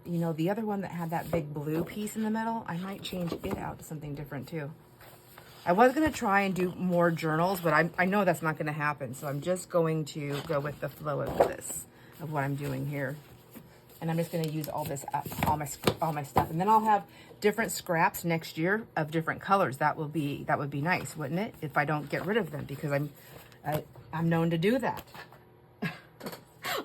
you know, the other one that had that big blue piece in the middle, I might change it out to something different too. I was gonna try and do more journals, but I know that's not gonna happen. So I'm just going to go with the flow of this, of what I'm doing here. And I'm just gonna use all this, all my stuff. And then I'll have different scraps next year of different colors. That would be nice, wouldn't it? If I don't get rid of them, because I'm known to do that.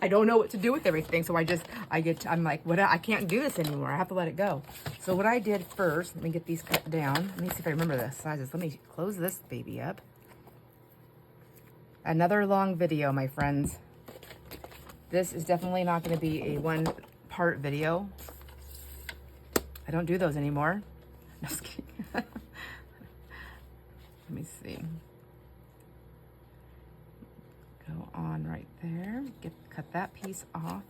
I don't know what to do with everything, so I'm like, what? I can't do this anymore. I have to let it go. So what I did first, let me get these cut down. Let me see if I remember the sizes. Let me close this baby up. Another long video, my friends. This is definitely not going to be a one-part video. I don't do those anymore. No, just kidding. Let me see. Go on right there. Cut that piece off.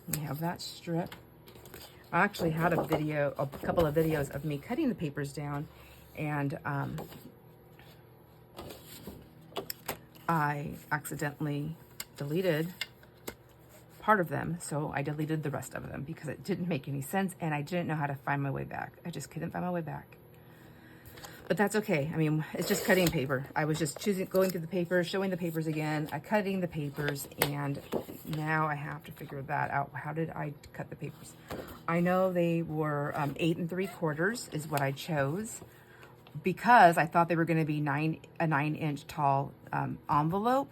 We have that strip. I actually had a couple of videos of me cutting the papers down, and I accidentally deleted part of them, so I deleted the rest of them because it didn't make any sense and I didn't know how to find my way back. I just couldn't find my way back. But that's okay. I mean, it's just cutting paper. I was just going through the papers, showing the papers again, cutting the papers, and now I have to figure that out. How did I cut the papers? I know they were 8 3/4 is what I chose, because I thought they were going to be a 9-inch tall envelope,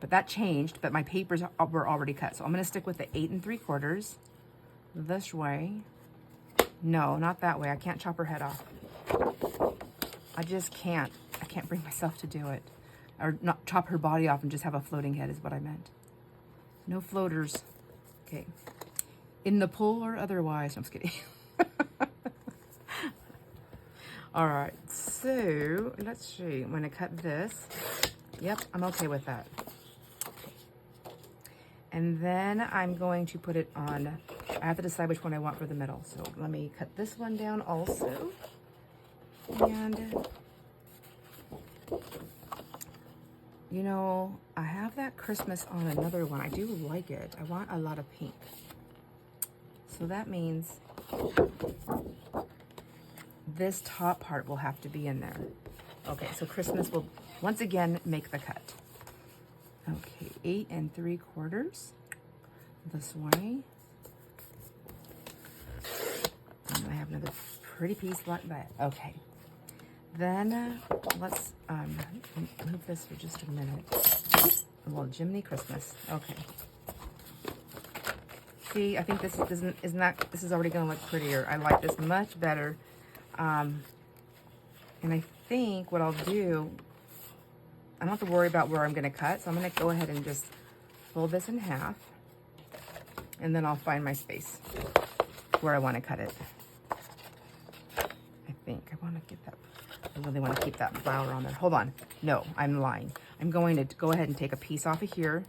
but that changed. But my papers were already cut, so I'm going to stick with the 8 3/4 this way. No, not that way. I can't chop her head off. I just can't. I can't bring myself to do it. Or not chop her body off and just have a floating head is what I meant. No floaters. Okay. In the pool or otherwise. No, I'm just kidding. All right. So let's see. I'm going to cut this. Yep, I'm okay with that. And then I'm going to put it on. I have to decide which one I want for the middle. So let me cut this one down also. And, you know, I have that Christmas on another one. I do like it. I want a lot of pink. So that means this top part will have to be in there. Okay, so Christmas will once again make the cut. Okay, 8 3/4 this way. And I have another pretty piece like that. Okay. Then let's move this for just a minute. Well, Jiminy Christmas. Okay. See, I think this this is already going to look prettier. I like this much better. And I think what I'll do, I don't have to worry about where I'm going to cut. So I'm going to go ahead and just fold this in half. And then I'll find my space where I want to cut it. I think I want to get that. I really want to keep that flower on there. Hold on. No, I'm lying. I'm going to go ahead and take a piece off of here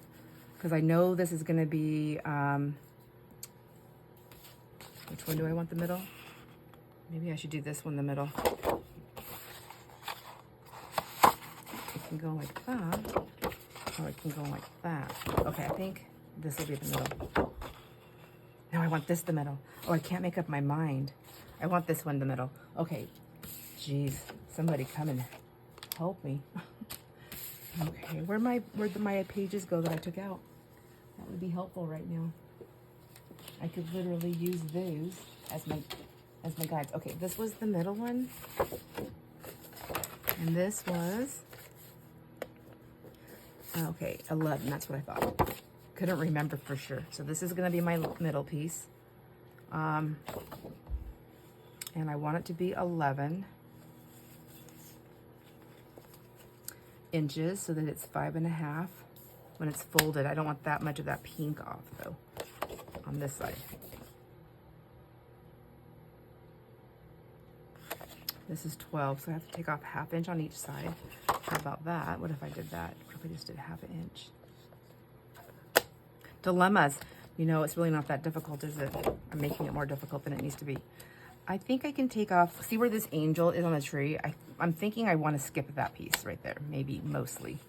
because I know this is going to be, which one do I want the middle? Maybe I should do this one in the middle. It can go like that, or it can go like that. Okay, I think this will be the middle. No, I want this the middle. Oh, I can't make up my mind. I want this one the middle. Okay. Jeez, somebody come and help me. Okay, where'd my pages go that I took out? That would be helpful right now. I could literally use those as my guides. Okay, this was the middle one. And this was, okay, 11, that's what I thought. Couldn't remember for sure. So this is gonna be my middle piece. And I want it to be 11 inches so that it's 5.5 when it's folded. I don't want that much of that pink off though. on this side. This is 12, so I have to take off 1/2 inch on each side. How about that? What if I did that? Probably just did 1/2 inch. Dilemmas. You know, it's really not that difficult, is it? I'm making it more difficult than it needs to be. I think I can take off, see where this angel is on the tree? I'm thinking I want to skip that piece right there. Maybe mostly.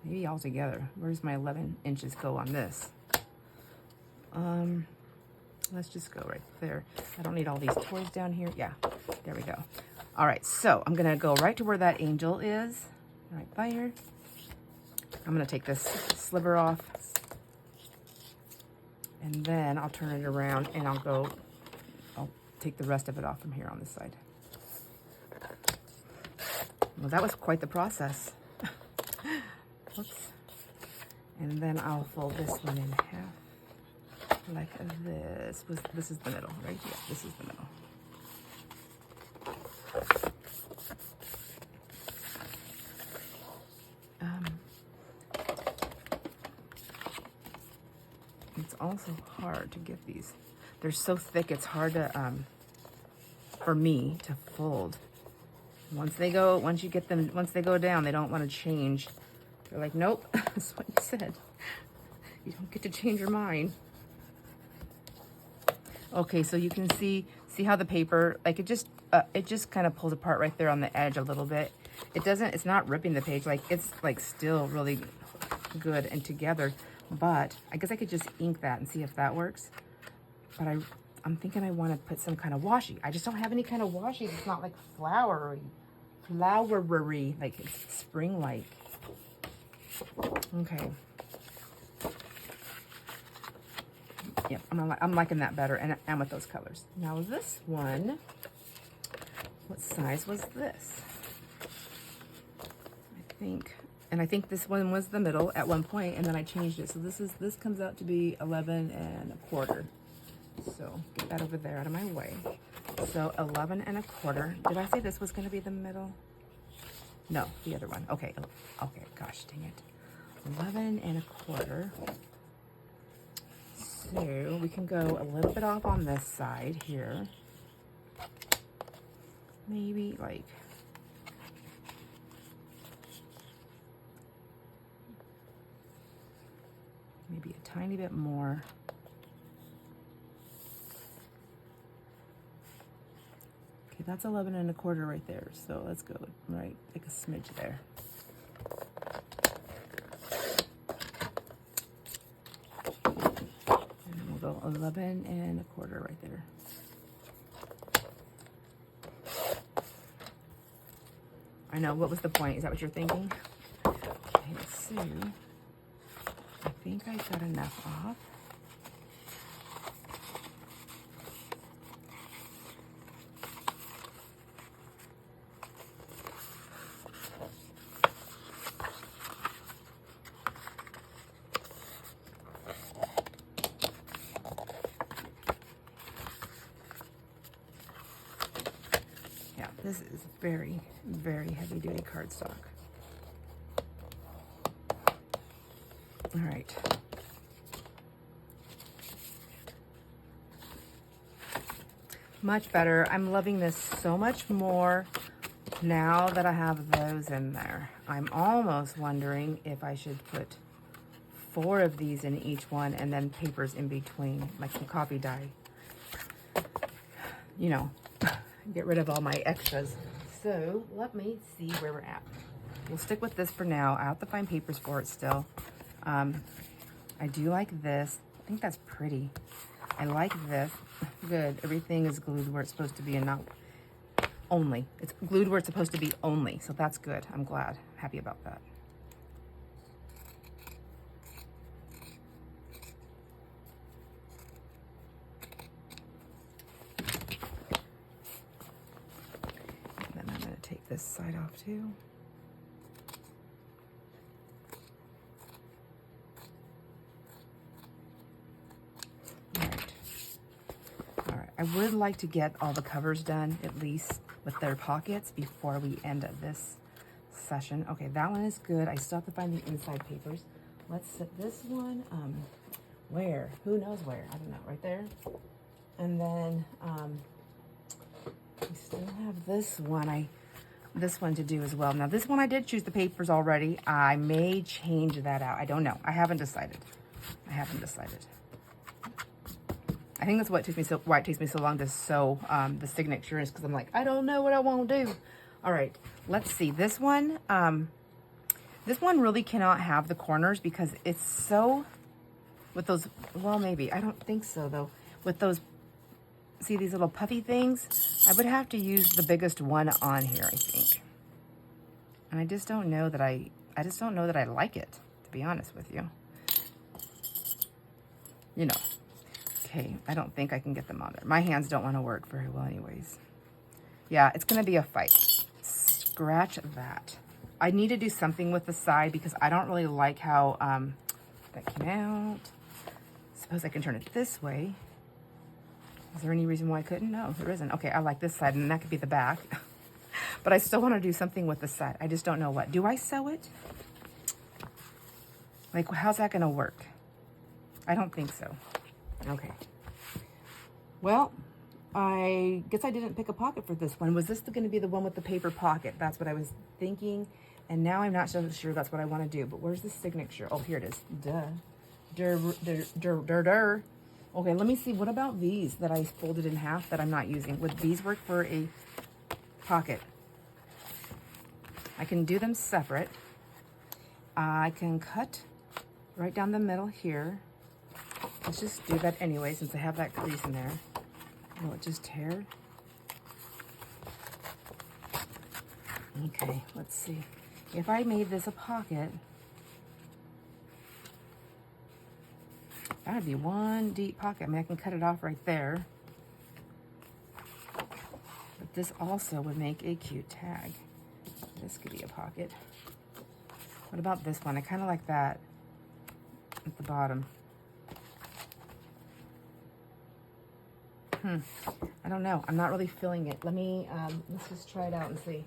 Maybe all together. Where's my 11 inches go on this? Let's just go right there. I don't need all these toys down here. Yeah, there we go. All right, so I'm gonna go right to where that angel is, right there. I'm gonna take this sliver off, and then I'll turn it around and I'll take the rest of it off from here on this side. Well, that was quite the process. Whoops. And then I'll fold this one in half like this. This is the middle, right? Yeah, this is the middle. It's also hard to get these. They're so thick, it's hard to, for me to fold. Once they go down, they don't want to change. They're like, nope, that's what you said. You don't get to change your mind. Okay, so you can see how the paper, like it just kind of pulls apart right there on the edge a little bit. It's not ripping the page, like it's like still really good and together, but I guess I could just ink that and see if that works. But I'm thinking I want to put some kind of washi. I just don't have any kind of washi. It's not like flowery, like it's spring-like. Okay. Yep, I'm liking that better, and with those colors. Now this one, what size was this? I think this one was the middle at one point, and then I changed it. So this comes out to be 11 1/4. So get that over there out of my way. So 11 1/4. Did I say this was going to be the middle? No, the other one. Okay, gosh dang it. 11 1/4. So we can go a little bit off on this side here. Maybe like maybe a tiny bit more. Okay, that's 11 1/4 right there. So let's go right like a smidge there. And we'll go 11 1/4 right there. I know, what was the point? Is that what you're thinking? Okay, so I think I got enough off. Yeah, this is very, very heavy duty cardstock. All right. Much better. I'm loving this so much more now that I have those in there. I'm almost wondering if I should put 4 of these in each one and then papers in between, like some coffee dye. You know, get rid of all my extras. So let me see where we're at. We'll stick with this for now. I have to find papers for it still. I do like this. I think that's pretty. I like this. Good. Everything is glued where it's supposed to be and not only. It's glued where it's supposed to be only. So that's good. I'm glad. Happy about that. And then I'm going to take this side off too. I would like to get all the covers done, at least with their pockets, before we end this session. Okay, that one is good. I still have to find the inside papers. Let's set this one Where? Who knows where? I don't know. Right there. And then we still have this one to do as well. Now this one I did choose the papers already. I may change that out. I don't know. I haven't decided. I think that's what why it takes me so long to sew the signature, is because I'm like, I don't know what I want to do. All right, let's see. This one really cannot have the corners because it's so, with those, well, maybe, I don't think so though. With those, see these little puffy things? I would have to use the biggest one on here, I think. And I just don't know that I like it, to be honest with you. You know. Okay, I don't think I can get them on there. My hands don't want to work very well anyways. Yeah, it's going to be a fight. Scratch that. I need to do something with the side because I don't really like how that came out. Suppose I can turn it this way. Is there any reason why I couldn't? No, there isn't. Okay, I like this side, and that could be the back. But I still want to do something with the side. I just don't know what. Do I sew it? Like, how's that going to work? I don't think so. Okay. Well, I guess I didn't pick a pocket for this one. Was this going to be the one with the paper pocket? That's what I was thinking. And now I'm not so sure that's what I want to do. But where's the signature? Oh, here it is. Duh. Okay, let me see. What about these that I folded in half that I'm not using? Would these work for a pocket? I can do them separate. I can cut right down the middle here. Let's just do that anyway, since I have that crease in there. Will it just tear? Okay, let's see. If I made this a pocket, that would be one deep pocket. I mean, I can cut it off right there. But this also would make a cute tag. This could be a pocket. What about this one? I kind of like that at the bottom. I don't know. I'm not really feeling it. Let's just try it out and see.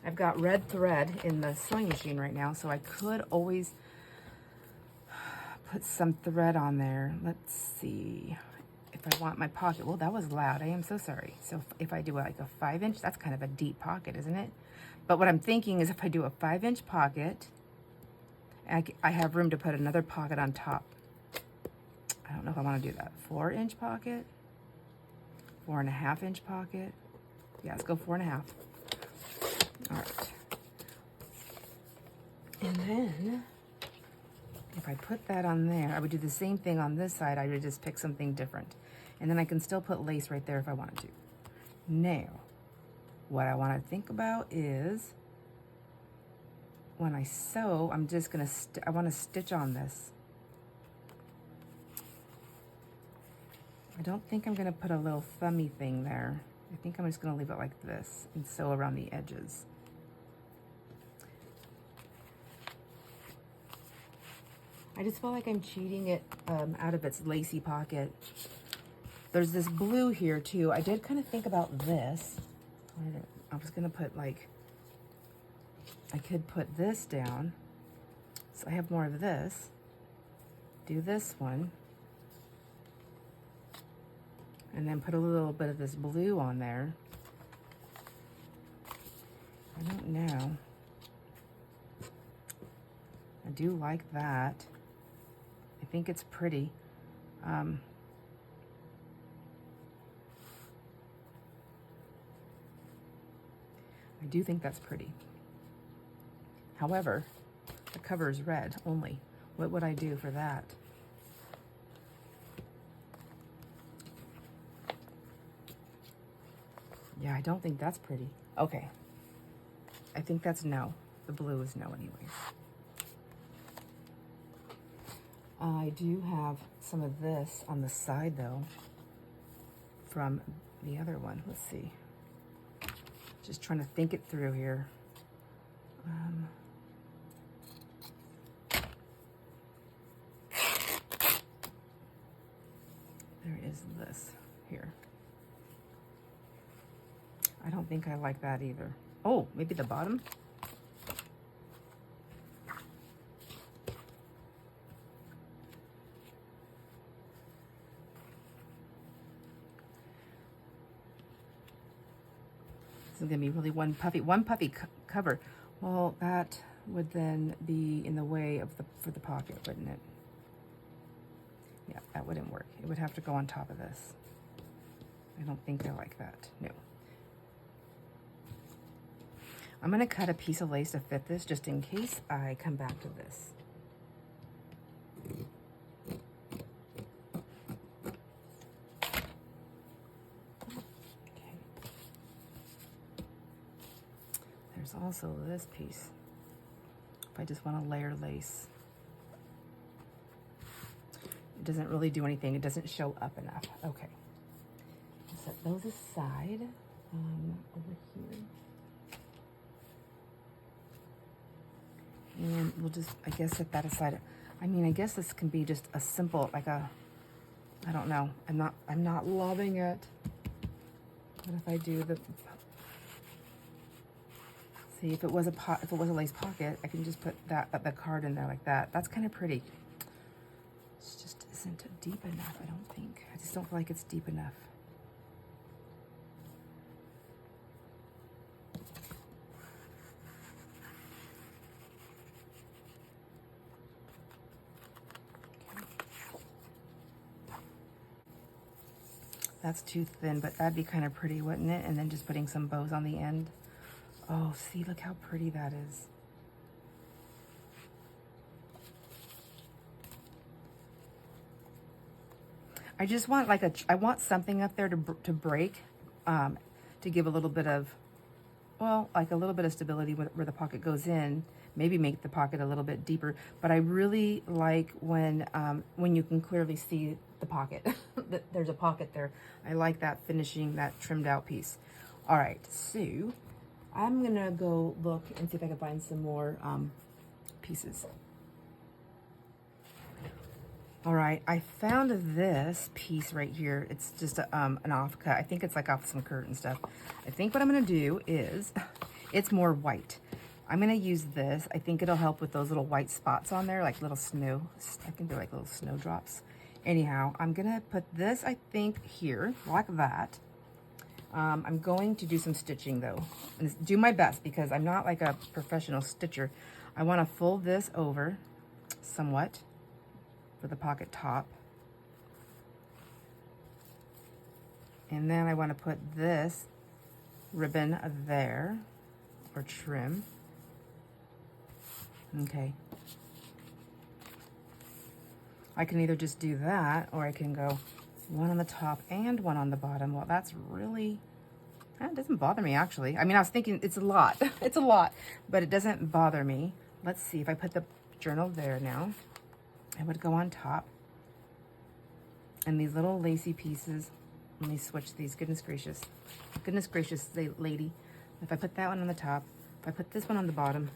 I've got red thread in the sewing machine right now, so I could always put some thread on there. Let's see if I want my pocket. Well, that was loud. I am so sorry. So if I do like a 5-inch, that's kind of a deep pocket, isn't it? But what I'm thinking is if I do a 5-inch pocket, I have room to put another pocket on top. I don't know if I want to do that. 4-inch pocket. 4.5-inch pocket. Yeah, let's go 4.5. All right. And then, if I put that on there, I would do the same thing on this side. I would just pick something different. And then I can still put lace right there if I wanted to. Now, what I want to think about is, when I sew, I'm just going to, I want to stitch on this. I don't think I'm going to put a little thummy thing there. I think I'm just going to leave it like this and sew around the edges. I just feel like I'm cheating it out of its lacy pocket. There's this blue here too. I did kind of think about this. I was going to put like, I could put this down. So I have more of this. Do this one. And then put a little bit of this blue on there. I don't know. I do like that. I think it's pretty. I do think that's pretty. However, the cover is red only. What would I do for that? Yeah, I don't think that's pretty. Okay. I think that's no. The blue is no anyway. I do have some of this on the side though from the other one. Let's see. Just trying to think it through here. There is this here. I don't think I like that either. Oh, maybe the bottom? This is gonna be really one puffy cover. Well, that would then be in the way of for the pocket, wouldn't it? Yeah, that wouldn't work. It would have to go on top of this. I don't think I like that, no. I'm gonna cut a piece of lace to fit this just in case I come back to this. Okay. There's also this piece. If I just want to layer lace. It doesn't really do anything. It doesn't show up enough. Okay. I'll set those aside over here. And we'll just, I guess, set that aside. I mean, I guess this can be just a simple, like a, I don't know. I'm not loving it. What if I do the, see, if it was a lace pocket, I can just put the card in there like that. That's kind of pretty. It just isn't deep enough, I don't think. I just don't feel like it's deep enough. That's too thin, but that'd be kind of pretty, wouldn't it? And then just putting some bows on the end. Oh, see, look how pretty that is. I just want like I want something up there to break, to give a little bit of, well, like a little bit of stability where the pocket goes in. Maybe make the pocket a little bit deeper. But I really like when you can clearly see the pocket. There's a pocket there. I like that finishing, that trimmed out piece. All right, so I'm gonna go look and see if I can find some more pieces. All right, I found this piece right here. It's just an offcut. I think it's like off some curtain stuff. I think what I'm gonna do is, it's more white. I'm gonna use this. I think it'll help with those little white spots on there, like little snow. I think they're like little snowdrops. Anyhow, I'm gonna put this, I think, here, like that. I'm going to do some stitching though, and do my best because I'm not like a professional stitcher. I wanna fold this over somewhat for the pocket top. And then I wanna put this ribbon there, or trim. Okay. I can either just do that, or I can go one on the top and one on the bottom. Well, that's really, that doesn't bother me actually. I mean, I was thinking it's a lot, it's a lot, but it doesn't bother me. Let's see, if I put the journal there now, it would go on top. And these little lacy pieces, let me switch these, goodness gracious, lady. If I put that one on the top, if I put this one on the bottom,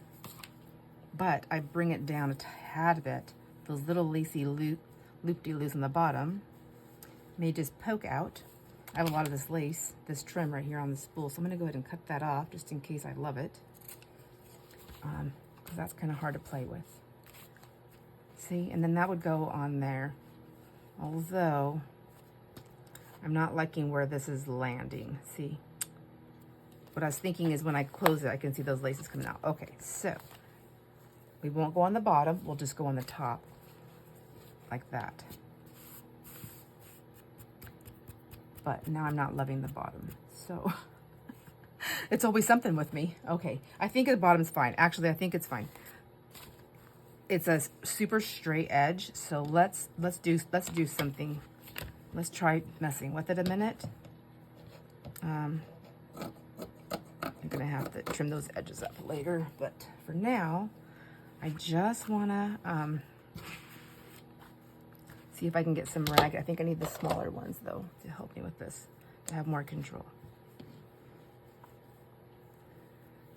but I bring it down a tad bit, those little lacy loop-de-loos on the bottom may just poke out. I have a lot of this lace, this trim right here on the spool, so I'm gonna go ahead and cut that off just in case I love it, because that's kind of hard to play with. See, and then that would go on there, although I'm not liking where this is landing. See, what I was thinking is when I close it, I can see those laces coming out. Okay, so we won't go on the bottom, we'll just go on the top, like that. But now I'm not loving the bottom, so it's always something with me. Okay, I think the bottom's fine. Actually, I think it's fine. It's a super straight edge, so let's do something. Let's try messing with it a minute. I'm gonna have to trim those edges up later, but for now, I just wanna see if I can get some rag. I think I need the smaller ones though to help me with this, to have more control.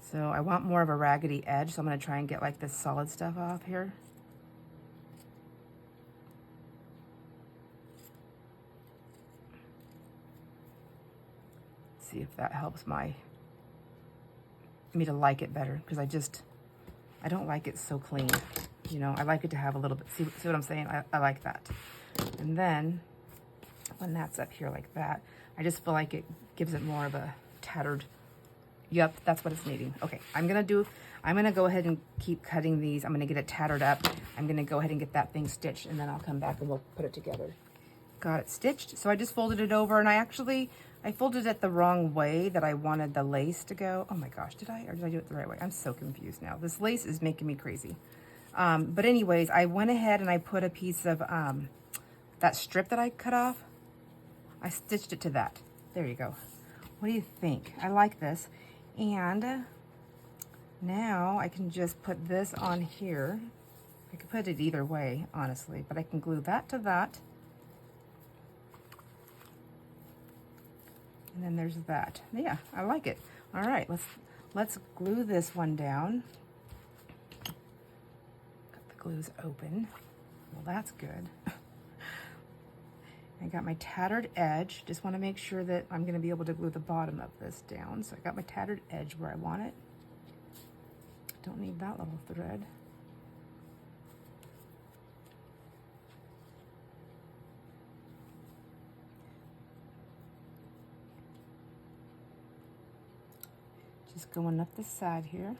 So I want more of a raggedy edge, so I'm gonna try and get like this solid stuff off here. See if that helps me to like it better, because I don't like it so clean. You know, I like it to have a little bit, see what I'm saying? I like that. And then when that's up here like that, I just feel like it gives it more of a tattered Yep, that's what it's needing. Okay, I'm gonna go ahead and keep cutting these. I'm gonna get it tattered up. I'm gonna go ahead and get that thing stitched, and then I'll come back and we'll put it together. Got it stitched. So I just folded it over, and I folded it the wrong way that I wanted the lace to go. Oh my gosh, or did I do it the right way? I'm so confused now. This lace is making me crazy. But anyways, I went ahead and I put a piece of that strip that I cut off. I stitched it to that. There you go. What do you think? I like this. And now I can just put this on here. I could put it either way, honestly, but I can glue that to that. And then there's that. Yeah, I like it. All right, let's glue this one down. Got the glues open. Well, that's good. I got my tattered edge. Just want to make sure that I'm going to be able to glue the bottom of this down. So I got my tattered edge where I want it. Don't need that little thread. Just going up the side here.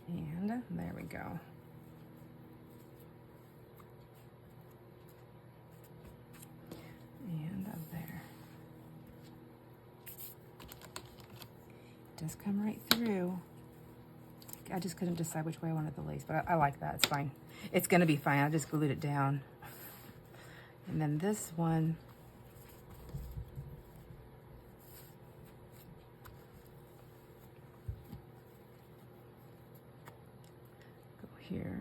And there we go. And up there. Just come right through. I just couldn't decide which way I wanted the lace, but I like that. It's fine. It's gonna be fine. I just glued it down. And then this one, go here.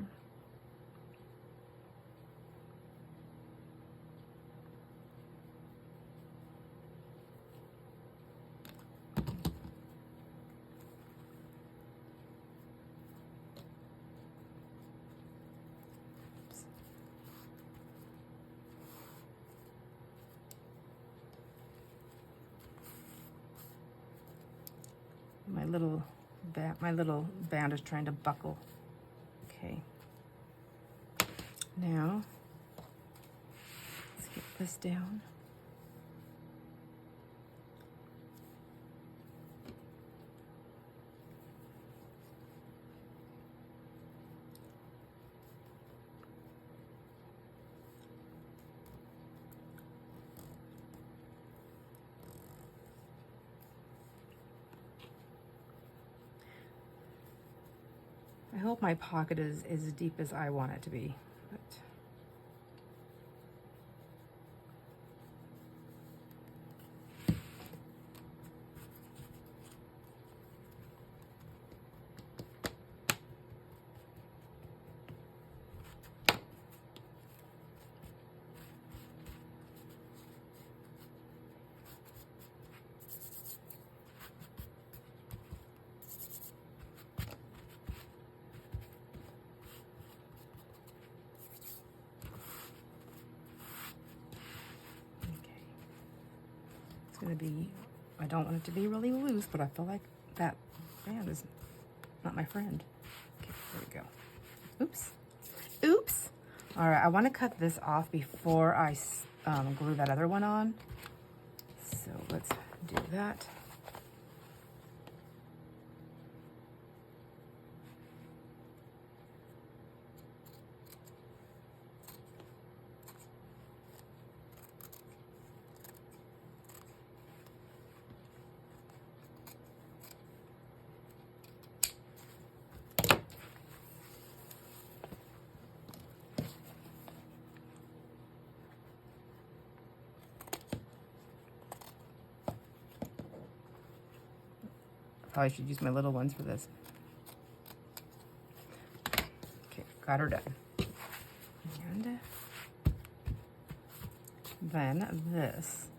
My little band is trying to buckle. Okay. Now, let's get this down. I hope my pocket is as deep as I want it to be. But it's gonna be, I don't want it to be really loose, but I feel like that band is not my friend. Okay, there we go. Oops. Oops. All right, I want to cut this off before I glue that other one on. So let's do that. Probably should use my little ones for this. Okay, got her done. And then this.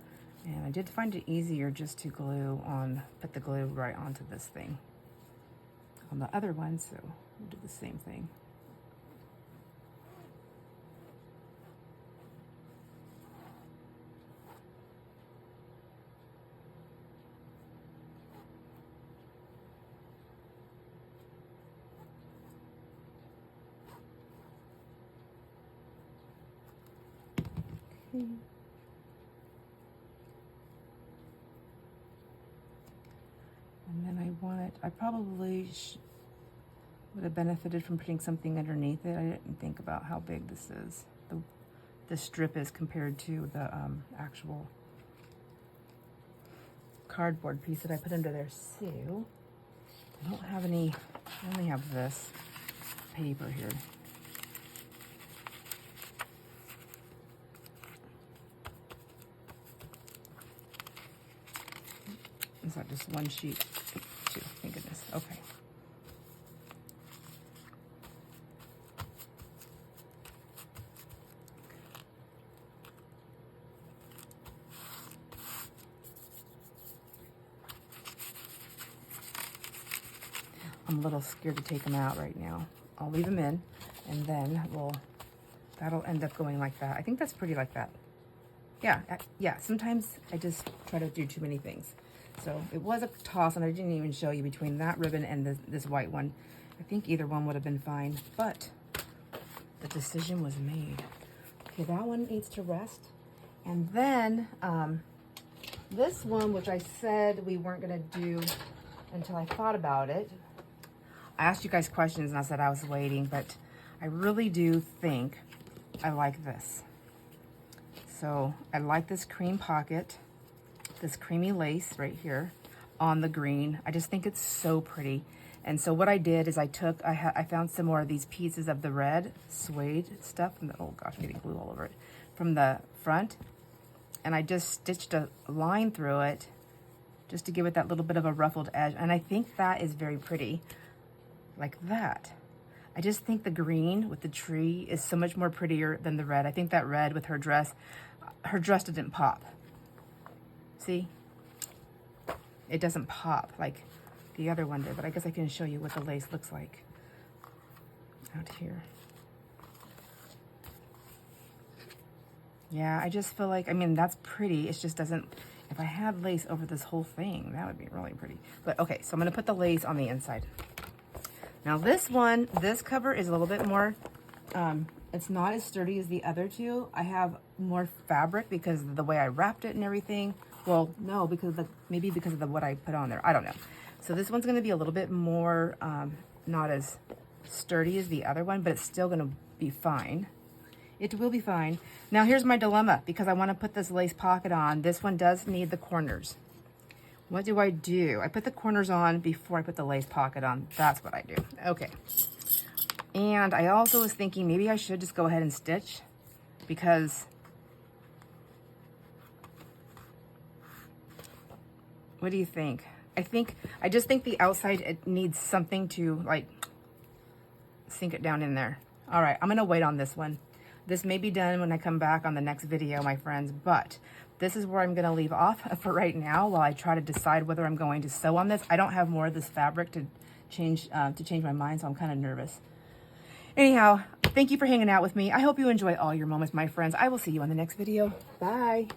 And I did find it easier just to glue on, put the glue right onto this thing. On the other one, so we'll do the same thing. see. And then I probably would have benefited from putting something underneath it. I didn't think about how big this is. The strip is compared to the actual cardboard piece that I put under there. So I don't have any, I only have this paper here. Is that just one sheet? Two, thank goodness. Okay. I'm a little scared to take them out right now. I'll leave them in, and then that'll end up going like that. I think that's pretty like that. Yeah, yeah, sometimes I just try to do too many things. So it was a toss, and I didn't even show you between that ribbon and this white one. I think either one would have been fine, but the decision was made. Okay, that one needs to rest. And then this one, which I said we weren't gonna do until I thought about it. I asked you guys questions and I said I was waiting, but I really do think I like this. So I like this cream pocket, this creamy lace right here on the green. I just think it's so pretty. And so what I did is I found some more of these pieces of the red suede stuff from the, oh gosh, I'm getting glue all over it, from the front. And I just stitched a line through it just to give it that little bit of a ruffled edge. And I think that is very pretty, like that. I just think the green with the tree is so much more prettier than the red. I think that red with her dress didn't pop. See? It doesn't pop like the other one did, but I guess I can show you what the lace looks like out here. Yeah, I just feel like, I mean, that's pretty. It just doesn't, if I had lace over this whole thing, that would be really pretty. But okay, so I'm gonna put the lace on the inside. Now this one, this cover is a little bit more, it's not as sturdy as the other two. I have more fabric because of the way I wrapped it and everything. Well, no, because maybe because of what I put on there. I don't know. So this one's gonna be a little bit more, not as sturdy as the other one, but it's still gonna be fine. It will be fine. Now here's my dilemma, because I wanna put this lace pocket on. This one does need the corners. What do? I put the corners on before I put the lace pocket on. That's what I do. Okay. And I also was thinking maybe I should just go ahead and stitch, because what do you think? I just think the outside, it needs something to like sink it down in there. All right, I'm gonna wait on this one. This may be done when I come back on the next video, my friends, but this is where I'm gonna leave off for right now while I try to decide whether I'm going to sew on this. I don't have more of this fabric to change my mind, so I'm kind of nervous. Anyhow, thank you for hanging out with me. I hope you enjoy all your moments, my friends. I will see you on the next video. Bye.